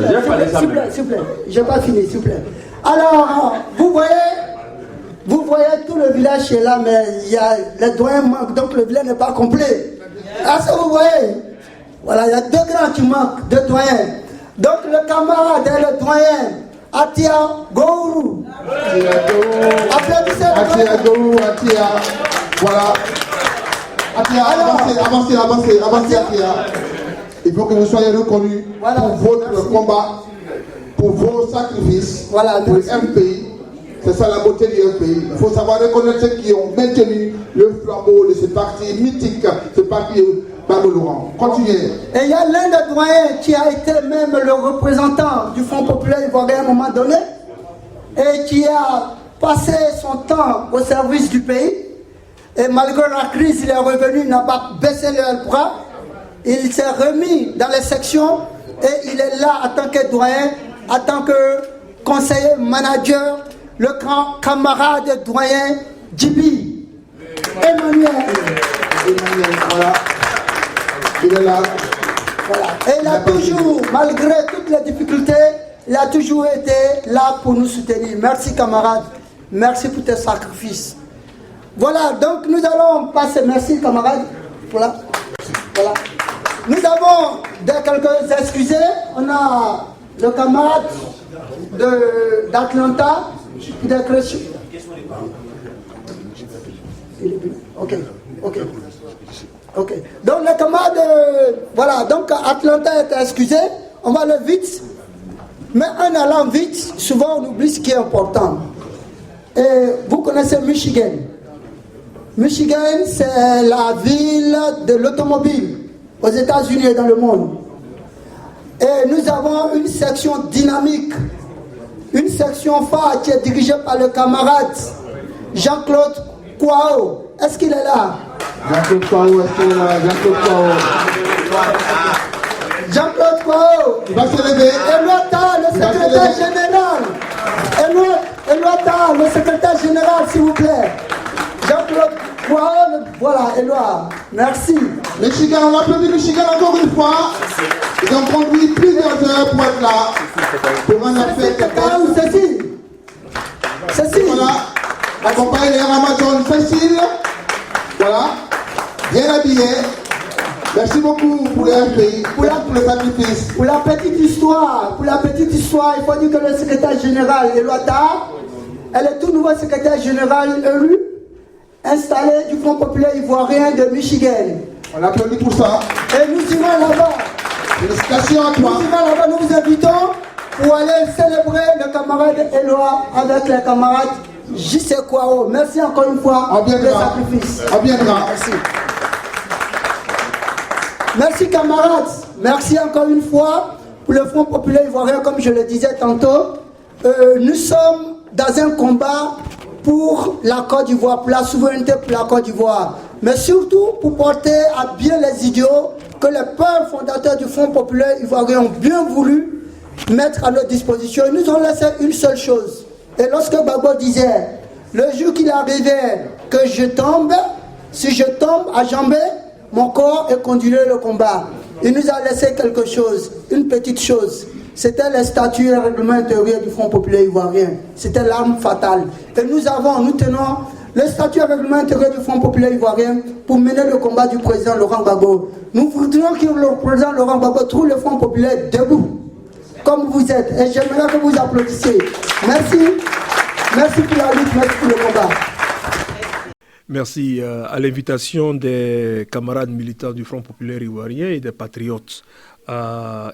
vous plaît. J'ai pas fini, s'il vous plaît. Alors, vous voyez tout le village qui est là, mais il y a les doyens manquent, donc le village n'est pas complet. Est-ce que vous voyez? Voilà, il y a deux grands qui manquent, deux doyens. Donc le camarade et le doyen, Atia Gourou. Applaudissez le doyen. Atia Gourou, Atia. Voilà. Atia, avancez, Atia. Il faut que vous soyez reconnus pour votre combat, pour vos sacrifices, pour le FPI. C'est ça la beauté du FPI. Il faut savoir reconnaître ceux qui ont maintenu le flambeau de ce parti mythique, ce parti Baba Laurent. Continuez. Et il y a l'un des doyens qui a été même le représentant du Front populaire ivoirien à un moment donné et qui a passé son temps au service du pays. Et malgré la crise, il est revenu, il n'a pas baissé le bras. Il s'est remis dans les sections et il est là en tant que doyen, en tant que conseiller, manager, le grand camarade doyen Djibi. Emmanuel, voilà. Il est là. Voilà. Et il a toujours, malgré toutes les difficultés, il a toujours été là pour nous soutenir. Merci camarade, merci pour tes sacrifices. Voilà, donc nous allons passer, merci camarade. Voilà. Nous avons quelques excusés. On a le camarade d'Atlanta, Ok. Donc le camarade, voilà, donc Atlanta est excusé, on va aller vite. Mais en allant vite, souvent on oublie ce qui est important. Et vous connaissez Michigan. Michigan, c'est la ville de l'automobile aux États-Unis et dans le monde. Et nous avons une section dynamique, une section phare qui est dirigée par le camarade Jean-Claude Kouao. Est-ce qu'il est là? Jean-Claude Kouao, est-ce qu'il est là? Jean-Claude Kwao. Il va se lever. Éloi Ta, le secrétaire général. Éloi Ta, le secrétaire général, s'il vous plaît. Jean-Claude Kwao, voilà, Éloi. Merci. Michigan, on applaudit Michigan encore une fois. Ils ont conduit plusieurs heures pour être là. Pour un affaire Cécile. Cécile. Voilà. Accompagné les Ramadan Cécile. Voilà. Bien habillé. Merci beaucoup pour les FPI, pour le sacrifice. Pour la petite histoire, il faut dire que le secrétaire général, Éloi Ta, elle est tout nouveau secrétaire général élu, installé du Front populaire ivoirien de Michigan. On applaudit pour ça. Et nous irons là-bas. Félicitations à toi. Nous irons là-bas, nous vous invitons pour aller célébrer le camarade Éloi avec les camarades J.C. Kwao. Merci encore une fois pour le sacrifice. On viendra. Merci. Merci camarades, merci encore une fois pour le Front populaire ivoirien, comme je le disais tantôt. Nous sommes dans un combat pour la Côte d'Ivoire, pour la souveraineté pour la Côte d'Ivoire, mais surtout pour porter à bien les idéaux que les pères fondateurs du Front populaire ivoirien ont bien voulu mettre à notre disposition. Ils nous ont laissé une seule chose. Et lorsque Gbagbo disait, le jour qu'il arrivait que je tombe, si je tombe à jambes, mon corps est continué le combat. Il nous a laissé quelque chose, une petite chose. C'était les statuts et règlements intérieurs du Front populaire ivoirien. C'était l'arme fatale. Et nous tenons le statut et règlement intérieur du Front populaire ivoirien pour mener le combat du président Laurent Gbagbo. Nous voudrions que le président Laurent Gbagbo trouve le Front populaire debout, comme vous êtes. Et j'aimerais que vous applaudissiez. Merci. Merci pour la lutte, merci pour le combat. Merci. À l'invitation des camarades militants du Front populaire ivoirien et des patriotes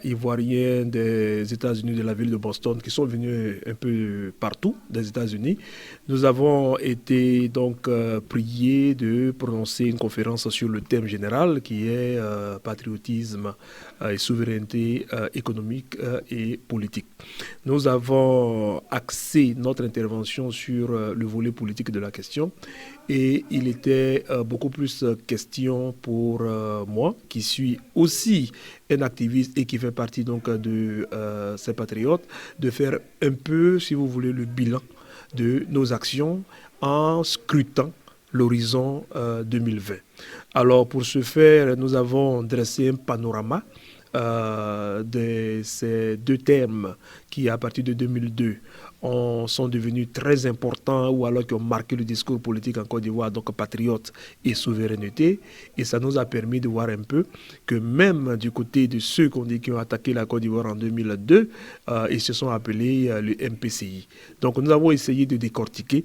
ivoiriens des États-Unis, de la ville de Boston, qui sont venus un peu partout des États-Unis, nous avons été donc priés de prononcer une conférence sur le thème général qui est patriotisme et souveraineté économique et politique. Nous avons axé notre intervention sur le volet politique de la question et il était beaucoup plus question pour moi, qui suis aussi un activiste et qui fait partie donc de ces patriotes, de faire un peu, si vous voulez, le bilan de nos actions en scrutant l'horizon 2020. Alors pour ce faire, nous avons dressé un panorama de ces deux thèmes qui, à partir de 2002, sont devenus très importants ou alors qui ont marqué le discours politique en Côte d'Ivoire, donc patriote et souveraineté. Et ça nous a permis de voir un peu que même du côté de ceux qui ont attaqué la Côte d'Ivoire en 2002, ils se sont appelés le MPCI. Donc nous avons essayé de décortiquer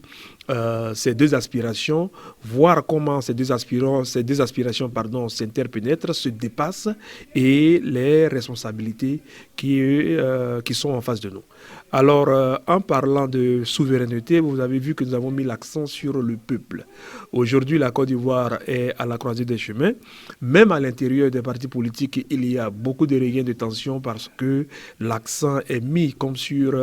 ces deux aspirations, voir comment ces deux aspirations s'interpénètrent, se dépassent et les responsabilités qui sont en face de nous. Alors, en parlant de souveraineté, vous avez vu que nous avons mis l'accent sur le peuple. Aujourd'hui, la Côte d'Ivoire est à la croisée des chemins. Même à l'intérieur des partis politiques, il y a beaucoup de regains de tension parce que l'accent est mis comme sur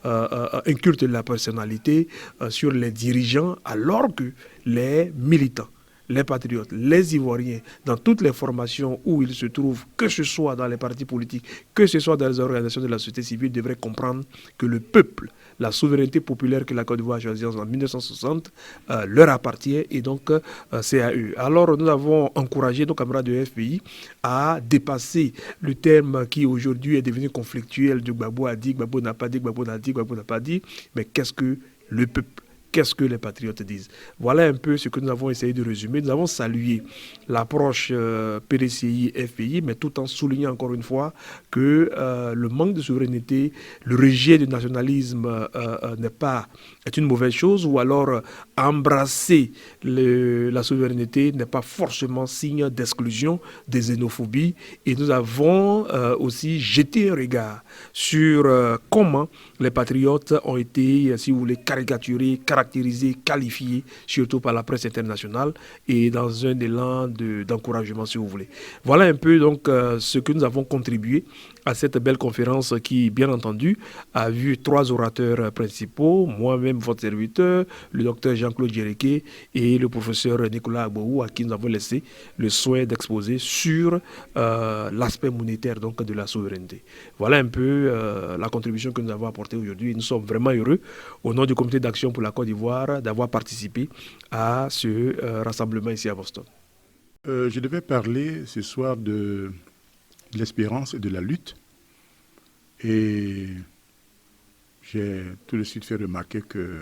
un culte de la personnalité, sur les dirigeants, alors que les militants, les patriotes, les Ivoiriens, dans toutes les formations où ils se trouvent, que ce soit dans les partis politiques, que ce soit dans les organisations de la société civile, devraient comprendre que le peuple, la souveraineté populaire que la Côte d'Ivoire a choisie en 1960, leur appartient et donc c'est à eux. Alors nous avons encouragé nos camarades de FPI à dépasser le terme qui aujourd'hui est devenu conflictuel de Gbagbo a dit, Gbagbo n'a pas dit, Gbagbo n'a dit, Gbagbo n'a pas dit, mais qu'est-ce que le peuple? Qu'est-ce que les patriotes disent? Voilà un peu ce que nous avons essayé de résumer. Nous avons salué l'approche PDCI-FPI, mais tout en soulignant encore une fois que le manque de souveraineté, le rejet du nationalisme est une mauvaise chose, ou alors embrasser la souveraineté n'est pas forcément signe d'exclusion, de xénophobie. Et nous avons aussi jeté un regard sur comment les patriotes ont été, si vous voulez, caricaturés, caractérisé, qualifié, surtout par la presse internationale et dans un élan d'encouragement, si vous voulez. Voilà un peu donc ce que nous avons contribué à cette belle conférence qui, bien entendu, a vu 3 orateurs principaux, moi-même, votre serviteur, le docteur Jean-Claude Djereké et le professeur Nicolas Agbohou, à qui nous avons laissé le soin d'exposer sur l'aspect monétaire donc, de la souveraineté. Voilà un peu la contribution que nous avons apportée aujourd'hui. Nous sommes vraiment heureux, au nom du Comité d'action pour la Côte d'Ivoire, d'avoir participé à ce rassemblement ici à Boston. Je devais parler ce soir de l'espérance et de la lutte. Et j'ai tout de suite fait remarquer que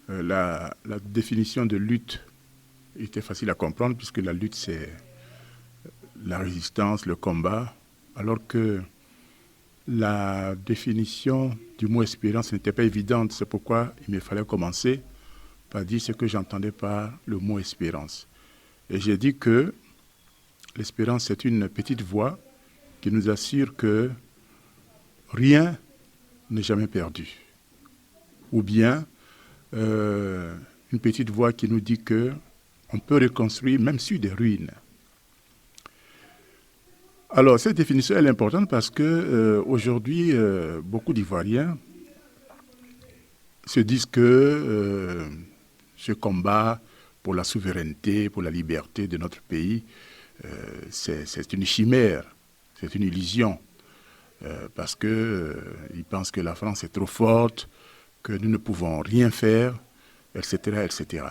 la définition de lutte était facile à comprendre, puisque la lutte, c'est la résistance, le combat, alors que la définition du mot espérance n'était pas évidente. C'est pourquoi il me fallait commencer par dire ce que j'entendais par le mot espérance. Et j'ai dit que l'espérance, c'est une petite voix qui nous assure que rien n'est jamais perdu. Ou bien une petite voix qui nous dit qu'on peut reconstruire même sur des ruines. Alors, cette définition, elle est importante parce que aujourd'hui, beaucoup d'Ivoiriens se disent que ce combat pour la souveraineté, pour la liberté de notre pays, c'est une chimère, c'est une illusion, parce qu'ils pensent que la France est trop forte, que nous ne pouvons rien faire, etc., etc.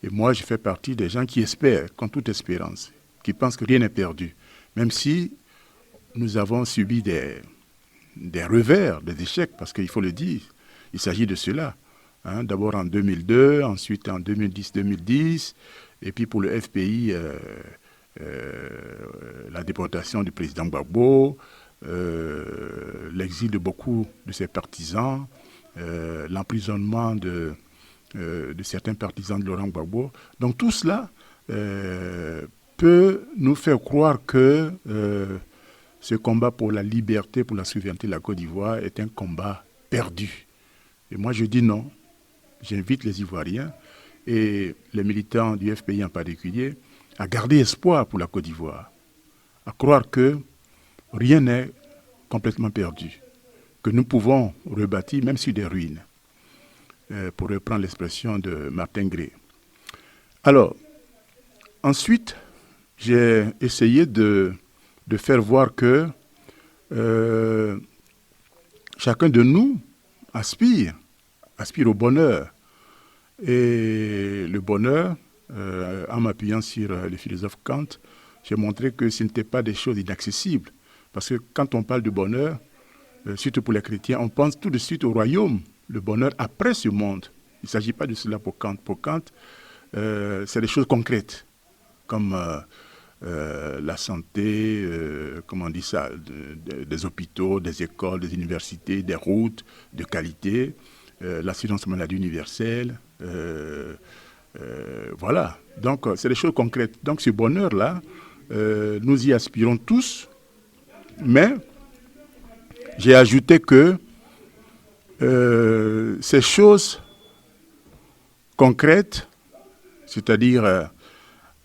Et moi, je fais partie des gens qui espèrent, contre toute espérance, qui pensent que rien n'est perdu, même si nous avons subi des revers, des échecs, parce qu'il faut le dire, il s'agit de cela. Hein, d'abord en 2002, ensuite en 2010, et puis pour le FPI, la déportation du président Gbagbo, l'exil de beaucoup de ses partisans, l'emprisonnement de certains partisans de Laurent Gbagbo. Donc tout cela peut nous faire croire que ce combat pour la liberté, pour la souveraineté de la Côte d'Ivoire est un combat perdu. Et moi je dis non. J'invite les Ivoiriens et les militants du FPI en particulier à garder espoir pour la Côte d'Ivoire, à croire que rien n'est complètement perdu, que nous pouvons rebâtir même sur des ruines, pour reprendre l'expression de Martin Gray. Alors, ensuite, j'ai essayé de faire voir que chacun de nous aspire au bonheur. Et le bonheur, en m'appuyant sur le philosophe Kant, j'ai montré que ce n'était pas des choses inaccessibles. Parce que quand on parle de bonheur, surtout pour les chrétiens, on pense tout de suite au royaume, le bonheur après ce monde. Il ne s'agit pas de cela pour Kant. Pour Kant, c'est des choses concrètes, comme la santé, comment on dit ça, des hôpitaux, des écoles, des universités, des routes de qualité, l'assurance maladie universelle, voilà. Donc, c'est des choses concrètes. Donc, ce bonheur-là, nous y aspirons tous, mais j'ai ajouté que ces choses concrètes, c'est-à-dire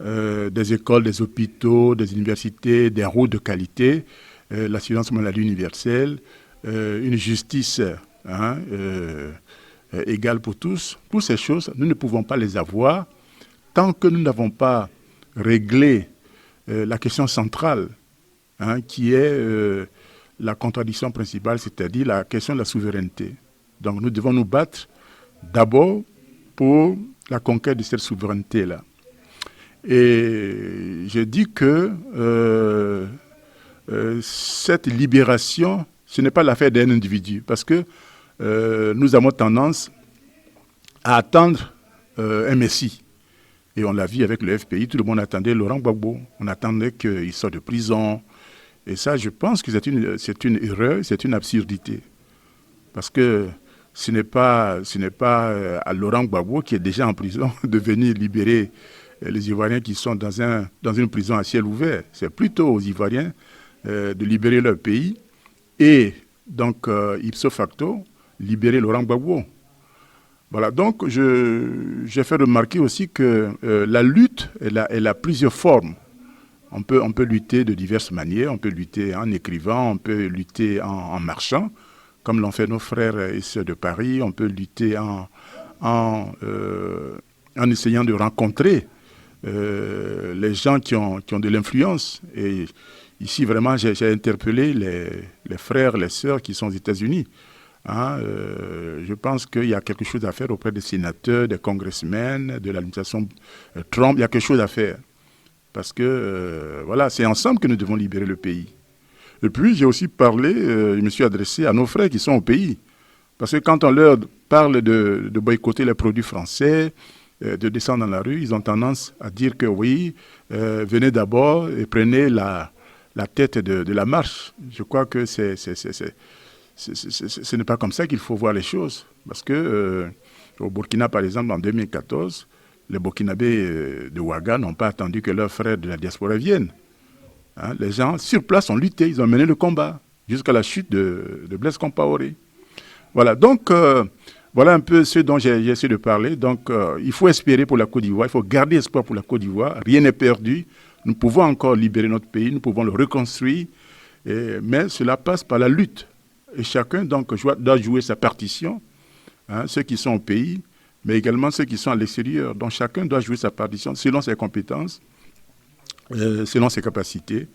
des écoles, des hôpitaux, des universités, des routes de qualité, l'assurance maladie universelle, une justice égale pour tous. Toutes ces choses, nous ne pouvons pas les avoir tant que nous n'avons pas réglé la question centrale, qui est la contradiction principale, c'est-à-dire la question de la souveraineté. Donc nous devons nous battre d'abord pour la conquête de cette souveraineté-là. Et je dis que cette libération, ce n'est pas l'affaire d'un individu, parce que nous avons tendance à attendre un messie. Et on l'a vu avec le FPI, tout le monde attendait Laurent Gbagbo, on attendait qu'il sorte de prison. Et ça, je pense que c'est une erreur, c'est une absurdité. Parce que ce n'est pas à Laurent Gbagbo, qui est déjà en prison, de venir libérer les Ivoiriens qui sont dans une prison à ciel ouvert. C'est plutôt aux Ivoiriens de libérer leur pays et donc, ipso facto, libérer Laurent Gbagbo. Voilà, donc j'ai fait remarquer aussi que la lutte, elle a plusieurs formes. On peut lutter de diverses manières, on peut lutter en écrivant, on peut lutter en marchant, comme l'ont fait nos frères et sœurs de Paris, on peut lutter en essayant de rencontrer les gens qui ont de l'influence. Et ici, vraiment, j'ai interpellé les frères, les sœurs qui sont aux États-Unis. Je pense qu'il y a quelque chose à faire auprès des sénateurs, des congressmen, de l'administration Trump. Il y a quelque chose à faire. Parce que, voilà, c'est ensemble que nous devons libérer le pays. Et puis, j'ai aussi parlé, je me suis adressé à nos frères qui sont au pays. Parce que quand on leur parle de boycotter les produits français, de descendre dans la rue, ils ont tendance à dire que oui, venez d'abord et prenez la tête de la marche. Je crois que ce n'est pas comme ça qu'il faut voir les choses. Parce que au Burkina, par exemple, en 2014, les Burkinabés de Ouaga n'ont pas attendu que leurs frères de la diaspora viennent. Les gens sur place ont lutté, ils ont mené le combat jusqu'à la chute de Blaise Compaoré. Voilà, donc voilà un peu ce dont j'ai essayé de parler. Donc il faut espérer pour la Côte d'Ivoire, il faut garder espoir pour la Côte d'Ivoire. Rien n'est perdu. Nous pouvons encore libérer notre pays, nous pouvons le reconstruire, mais cela passe par la lutte. Et chacun donc doit jouer sa partition, ceux qui sont au pays, mais également ceux qui sont à l'extérieur. Donc chacun doit jouer sa partition selon ses compétences, selon ses capacités.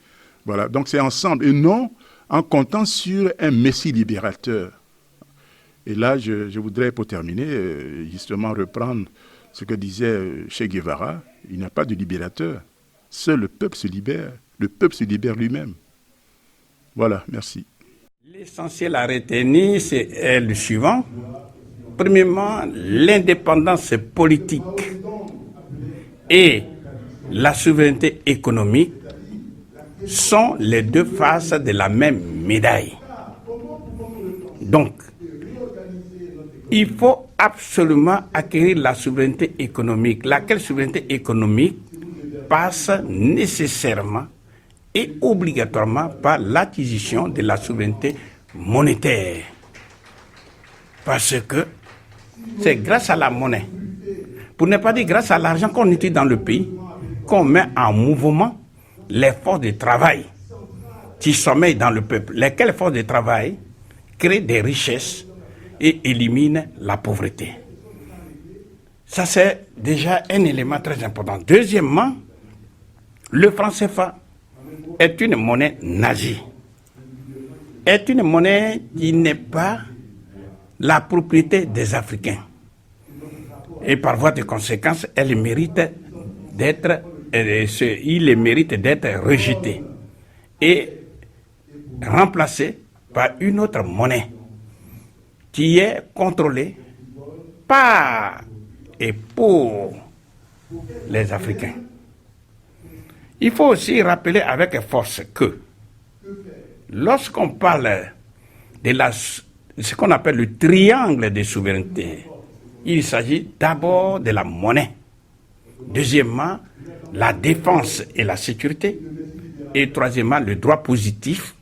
Voilà, donc c'est ensemble et non en comptant sur un messie libérateur. Et là, je voudrais, pour terminer, justement reprendre ce que disait Che Guevara. Il n'y a pas de libérateur. Seul le peuple se libère. Le peuple se libère lui-même. Voilà, merci. L'essentiel à retenir, c'est le suivant. Premièrement, l'indépendance politique et la souveraineté économique sont les deux faces de la même médaille. Donc, il faut absolument acquérir la souveraineté économique. Laquelle souveraineté économique passe nécessairement et obligatoirement par l'acquisition de la souveraineté monétaire. Parce que c'est grâce à la monnaie, pour ne pas dire grâce à l'argent qu'on utilise dans le pays, qu'on met en mouvement les forces de travail qui sommeillent dans le peuple. Lesquelles forces de travail créent des richesses et éliminent la pauvreté. Ça, c'est déjà un élément très important. Deuxièmement, le franc CFA est une monnaie nazie. Est une monnaie qui n'est pas la propriété des Africains. Et par voie de conséquence, il mérite d'être rejeté et remplacé par une autre monnaie qui est contrôlée par et pour les Africains. Il faut aussi rappeler avec force que lorsqu'on parle de ce qu'on appelle le triangle de souveraineté, il s'agit d'abord de la monnaie, deuxièmement la défense et la sécurité, et troisièmement le droit positif,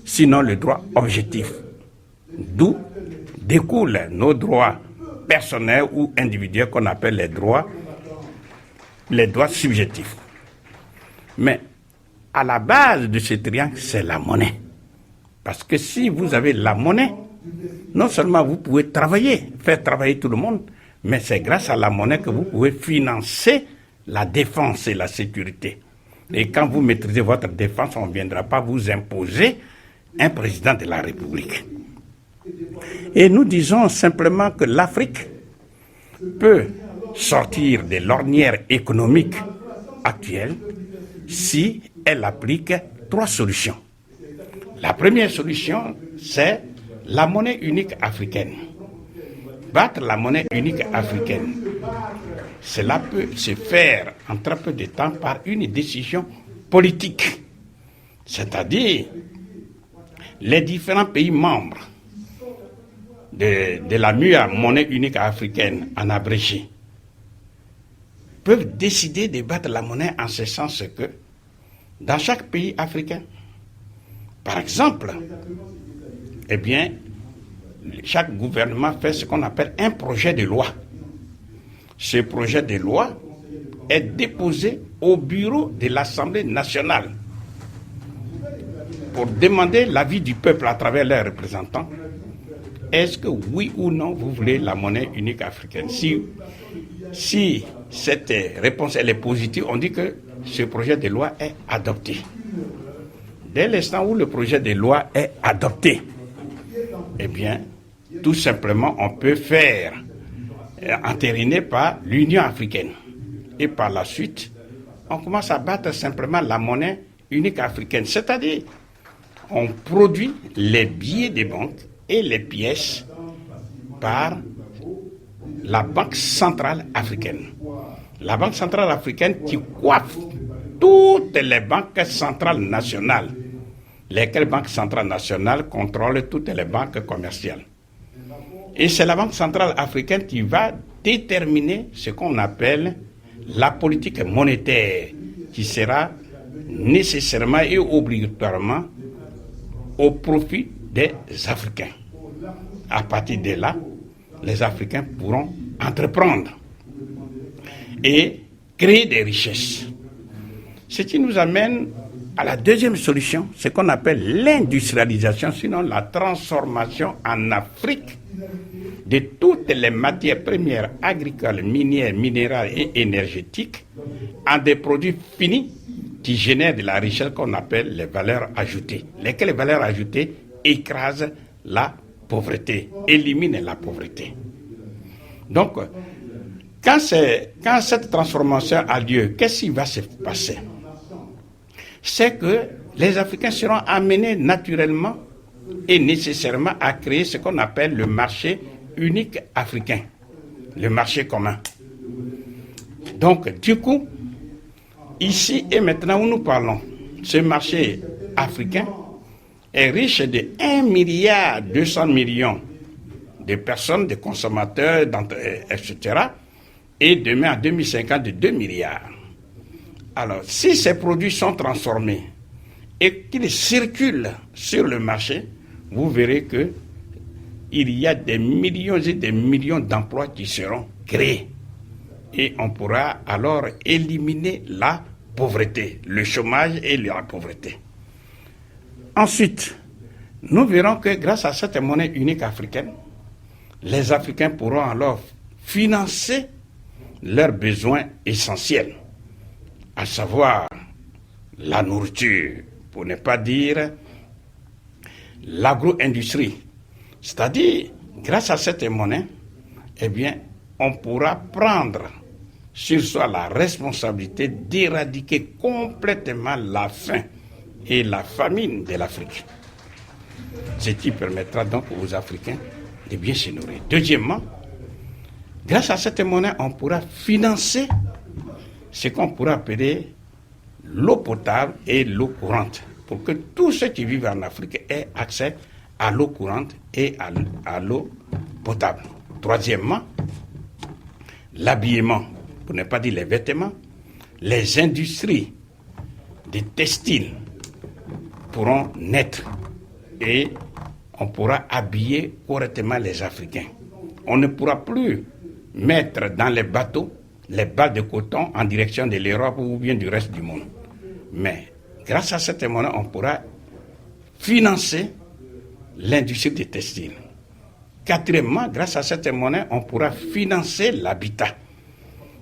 sinon le droit objectif, d'où découlent nos droits personnels ou individuels qu'on appelle les droits subjectifs. Mais à la base de ce triangle, c'est la monnaie. Parce que si vous avez la monnaie, non seulement vous pouvez travailler, faire travailler tout le monde, mais c'est grâce à la monnaie que vous pouvez financer la défense et la sécurité. Et quand vous maîtrisez votre défense, on ne viendra pas vous imposer un président de la République. Et nous disons simplement que l'Afrique peut sortir de l'ornière économique actuelle si elle applique 3 solutions. La première solution, c'est la monnaie unique africaine. Battre la monnaie unique africaine, cela peut se faire en très peu de temps par une décision politique. C'est-à-dire, les différents pays membres de la MUA, monnaie unique africaine en abrégé, peuvent décider de battre la monnaie en ce sens que dans chaque pays africain, par exemple, eh bien, chaque gouvernement fait ce qu'on appelle un projet de loi. Ce projet de loi est déposé au bureau de l'Assemblée nationale pour demander l'avis du peuple à travers leurs représentants. Est-ce que oui ou non vous voulez la monnaie unique africaine? Si cette réponse elle est positive, on dit que ce projet de loi est adopté. Dès l'instant où le projet de loi est adopté, eh bien, tout simplement, on peut faire entériner par l'Union africaine. Et par la suite, on commence à battre simplement la monnaie unique africaine. C'est-à-dire, on produit les billets des banques et les pièces par la Banque centrale africaine. La Banque centrale africaine qui coiffe toutes les banques centrales nationales, lesquelles banques centrales nationales contrôlent toutes les banques commerciales. Et c'est la Banque centrale africaine qui va déterminer ce qu'on appelle la politique monétaire, qui sera nécessairement et obligatoirement au profit des Africains. À partir de là, les Africains pourront entreprendre et créer des richesses. Ce qui nous amène à la deuxième solution, ce qu'on appelle l'industrialisation, sinon la transformation en Afrique de toutes les matières premières agricoles, minières, minérales et énergétiques en des produits finis qui génèrent de la richesse qu'on appelle les valeurs ajoutées. Lesquelles valeurs ajoutées écrasent la pauvreté, éliminent la pauvreté. Donc, quand cette transformation a lieu, qu'est-ce qui va se passer? C'est que les Africains seront amenés naturellement et nécessairement à créer ce qu'on appelle le marché unique africain, le marché commun. Donc, du coup, ici et maintenant où nous parlons, ce marché africain est riche de 1,2 milliard de personnes, de consommateurs, etc. Et demain, en 2050, de 2 milliards. Alors, si ces produits sont transformés et qu'ils circulent sur le marché, vous verrez qu'il y a des millions et des millions d'emplois qui seront créés. Et on pourra alors éliminer la pauvreté, le chômage et la pauvreté. Ensuite, nous verrons que grâce à cette monnaie unique africaine, les Africains pourront alors financer leurs besoins essentiels, à savoir la nourriture, pour ne pas dire l'agro-industrie. C'est-à-dire, grâce à cette monnaie, eh bien, on pourra prendre sur soi la responsabilité d'éradiquer complètement la faim et la famine de l'Afrique. Ce qui permettra donc aux Africains de bien se nourrir. Deuxièmement, grâce à cette monnaie, on pourra financer ce qu'on pourra appeler l'eau potable et l'eau courante, pour que tous ceux qui vivent en Afrique aient accès à l'eau courante et à l'eau potable. Troisièmement, l'habillement, pour ne pas dire les vêtements, les industries des textiles pourront naître et on pourra habiller correctement les Africains. On ne pourra plus mettre dans les bateaux les balles de coton en direction de l'Europe ou bien du reste du monde. Mais grâce à cette monnaie, on pourra financer l'industrie des textiles. Quatrièmement, grâce à cette monnaie, on pourra financer l'habitat.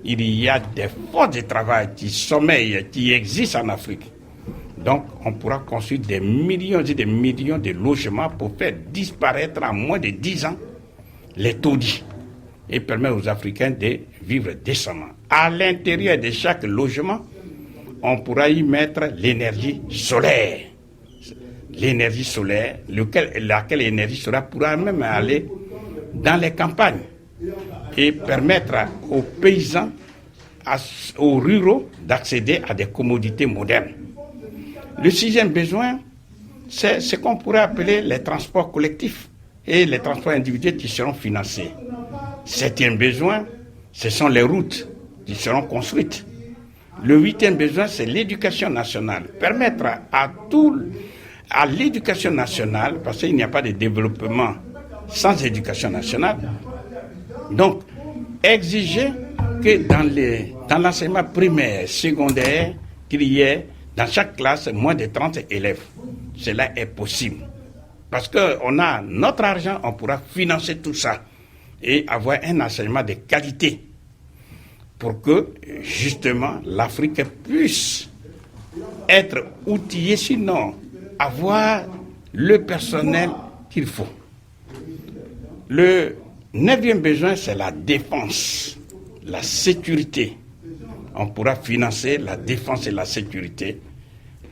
Il y a des forces de travail qui sommeillent, qui existent en Afrique. Donc, on pourra construire des millions et des millions de logements pour faire disparaître en moins de 10 ans les taudis et permettre aux Africains de vivre décemment. À l'intérieur de chaque logement, on pourra y mettre l'énergie solaire. L'énergie solaire, laquelle énergie solaire pourra même aller dans les campagnes et permettre aux paysans, aux ruraux, d'accéder à des commodités modernes. Le sixième besoin, c'est ce qu'on pourrait appeler les transports collectifs et les transports individuels qui seront financés. Septième besoin, ce sont les routes qui seront construites. Le huitième besoin, c'est l'éducation nationale. Permettre à l'éducation nationale, parce qu'il n'y a pas de développement sans éducation nationale. Donc, exiger que dans l'enseignement primaire, secondaire, qu'il y ait dans chaque classe moins de 30 élèves. Cela est possible. Parce qu'on a notre argent, on pourra financer tout ça et avoir un enseignement de qualité pour que, justement, l'Afrique puisse être outillée, sinon avoir le personnel qu'il faut. Le 9e besoin, c'est la défense, la sécurité. On pourra financer la défense et la sécurité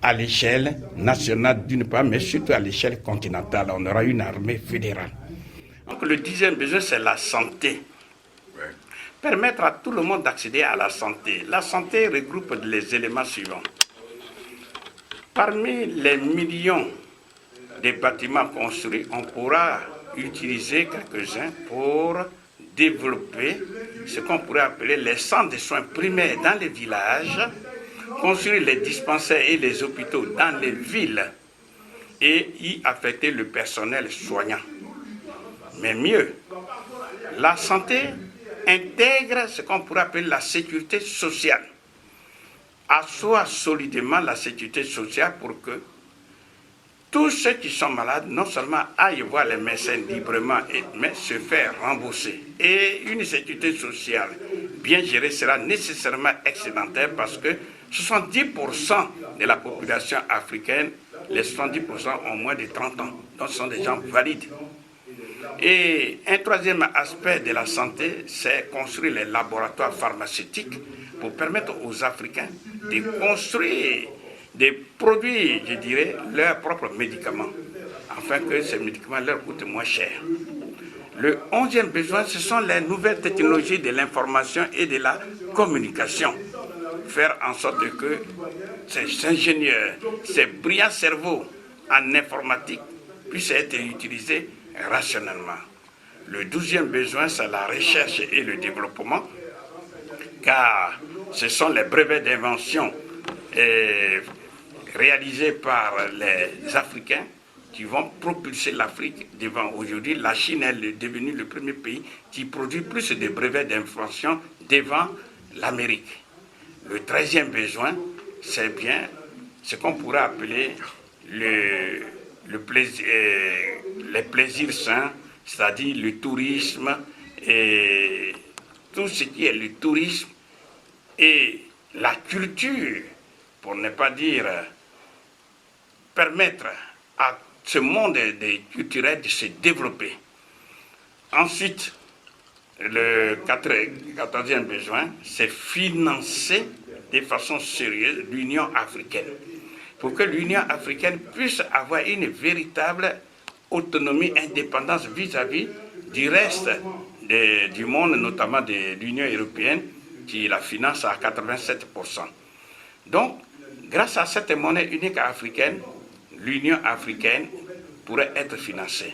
à l'échelle nationale d'une part, mais surtout à l'échelle continentale. On aura une armée fédérale. Donc le 10e besoin, c'est la santé. Permettre à tout le monde d'accéder à la santé. La santé regroupe les éléments suivants. Parmi les millions de bâtiments construits, on pourra utiliser quelques-uns pour développer ce qu'on pourrait appeler les centres de soins primaires dans les villages, construire les dispensaires et les hôpitaux dans les villes et y affecter le personnel soignant. Mais mieux, la santé intègre ce qu'on pourrait appeler la sécurité sociale. Assoit solidement la sécurité sociale pour que tous ceux qui sont malades, non seulement aillent voir les médecins librement, mais se faire rembourser. Et une sécurité sociale bien gérée sera nécessairement excédentaire parce que 70% de la population africaine, les 70% ont moins de 30 ans, donc ce sont des gens valides. Et un troisième aspect de la santé, c'est construire les laboratoires pharmaceutiques pour permettre aux Africains de construire des produits, je dirais, leurs propres médicaments, afin que ces médicaments leur coûtent moins cher. Le 11e besoin, ce sont les nouvelles technologies de l'information et de la communication. Faire en sorte que ces ingénieurs, ces brillants cerveaux en informatique puissent être utilisés rationnellement. Le 12e besoin, c'est la recherche et le développement, car ce sont les brevets d'invention réalisés par les Africains qui vont propulser l'Afrique devant. Aujourd'hui, la Chine est devenue le premier pays qui produit plus de brevets d'invention devant l'Amérique. Le 13e besoin, c'est bien ce qu'on pourrait appeler les plaisirs sains, c'est-à-dire le tourisme et tout ce qui est le tourisme et la culture, pour ne pas dire permettre à ce monde culturel de se développer. Ensuite, le 14e besoin, c'est financer de façon sérieuse l'Union africaine, pour que l'Union africaine puisse avoir une véritable autonomie, indépendance vis-à-vis du reste du monde, notamment de l'Union européenne, qui la finance à 87%. Donc, grâce à cette monnaie unique africaine, l'Union africaine pourrait être financée.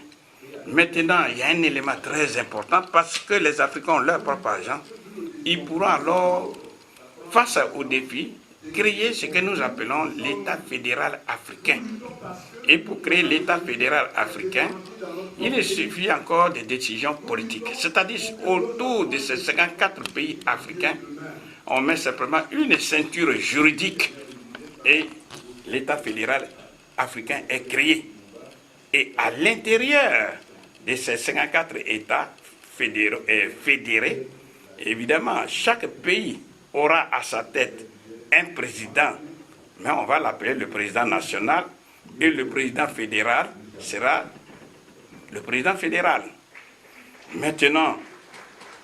Maintenant, il y a un élément très important, parce que les Africains ont leur propre argent, ils pourront alors, face aux défis, créer ce que nous appelons l'État fédéral africain. Et pour créer l'État fédéral africain, il suffit encore des décisions politiques. C'est-à-dire, autour de ces 54 pays africains, on met simplement une ceinture juridique et l'État fédéral africain est créé. Et à l'intérieur de ces 54 États fédérés, évidemment, chaque pays aura à sa tête un président, mais on va l'appeler le président national, et le président fédéral sera le président fédéral. Maintenant,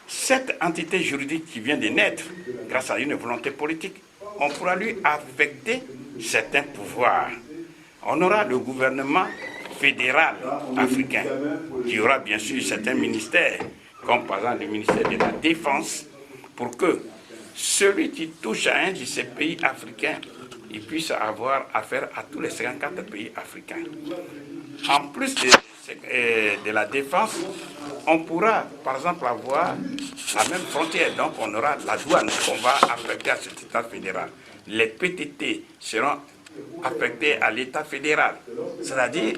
cette entité juridique qui vient de naître, grâce à une volonté politique, on pourra lui affecter certains pouvoirs. On aura le gouvernement fédéral africain, qui aura bien sûr certains ministères, comme par exemple le ministère de la Défense, pour que celui qui touche à un de ces pays africains, il puisse avoir affaire à tous les 54 pays africains. En plus de la défense, on pourra par exemple avoir la même frontière, donc on aura la douane qu'on va affecter à cet État fédéral. Les PTT seront affectés à l'État fédéral, c'est-à-dire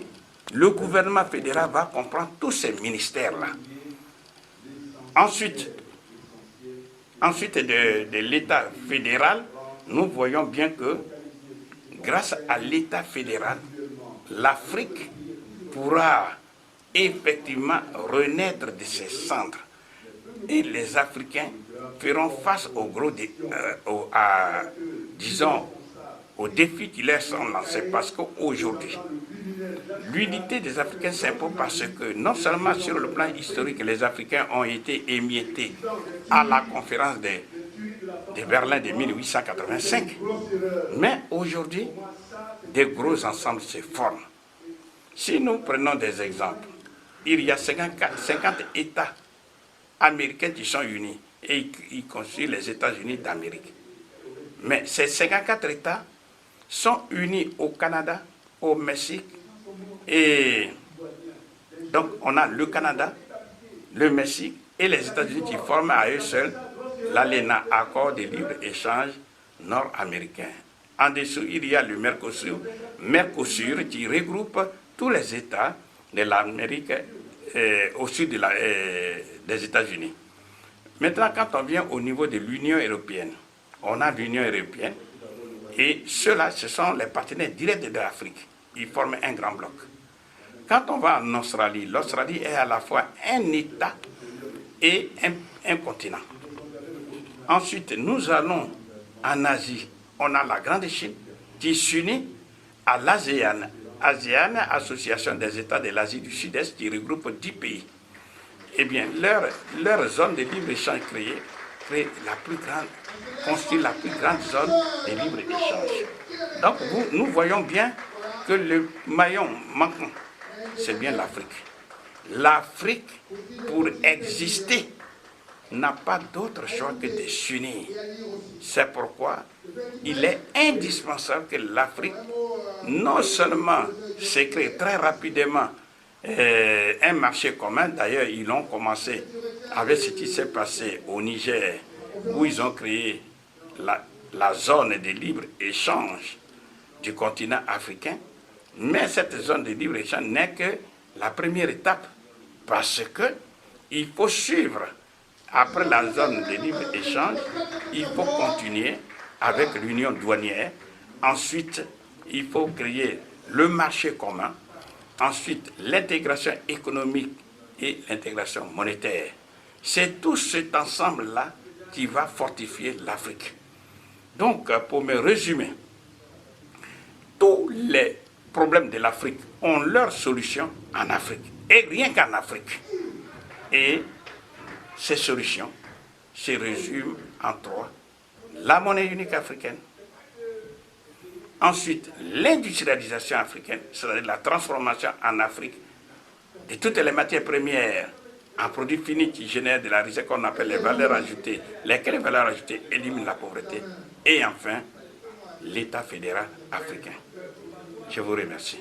le gouvernement fédéral va comprendre tous ces ministères-là. Ensuite de l'État fédéral, nous voyons bien que grâce à l'État fédéral, l'Afrique pourra effectivement renaître de ses cendres. Et les Africains feront face aux défis qui leur sont lancés. Parce qu'aujourd'hui, l'unité des Africains s'impose parce que non seulement sur le plan historique, les Africains ont été émiettés à la conférence de Berlin de 1885, mais aujourd'hui, des gros ensembles se forment. Si nous prenons des exemples, il y a 50 États américains qui sont unis et qui constituent les États-Unis d'Amérique. Mais ces 54 États sont unis au Canada, au Mexique, et donc on a le Canada, le Mexique et les États-Unis qui forment à eux seuls l'ALENA, accord de libre-échange nord-américain. En dessous, il y a le Mercosur qui regroupe tous les États de l'Amérique au sud des États-Unis. Maintenant, quand on vient au niveau de l'Union européenne, on a l'Union européenne et ceux-là, ce sont les partenaires directs de l'Afrique. Ils forment un grand bloc. Quand on va en Australie, l'Australie est à la fois un État et un continent. Ensuite, nous allons en Asie. On a la Grande Chine qui s'unit à l'ASEAN. ASEAN, Association des États de l'Asie du Sud-Est, qui regroupe 10 pays. Eh bien, leur zone de libre-échange constitue la plus grande zone de libre-échange. Donc, nous voyons bien que le maillon manquant, c'est bien l'Afrique. L'Afrique, pour exister, n'a pas d'autre choix que de s'unir. C'est pourquoi il est indispensable que l'Afrique non seulement se crée très rapidement un marché commun, d'ailleurs ils l'ont commencé avec ce qui s'est passé au Niger, où ils ont créé la zone de libre-échange du continent africain, mais cette zone de libre-échange n'est que la première étape, parce qu'il faut suivre. Après la zone de libre-échange, il faut continuer avec l'union douanière. Ensuite, il faut créer le marché commun. Ensuite, l'intégration économique et l'intégration monétaire. C'est tout cet ensemble-là qui va fortifier l'Afrique. Donc, pour me résumer, tous les problèmes de l'Afrique ont leur solution en Afrique, et rien qu'en Afrique. Et ces solutions se résument en 3. La monnaie unique africaine. Ensuite, l'industrialisation africaine, c'est-à-dire la transformation en Afrique de toutes les matières premières en produits finis qui génèrent de la richesse qu'on appelle les valeurs ajoutées, lesquelles valeurs ajoutées éliminent la pauvreté. Et enfin, l'État fédéral africain. Je vous remercie.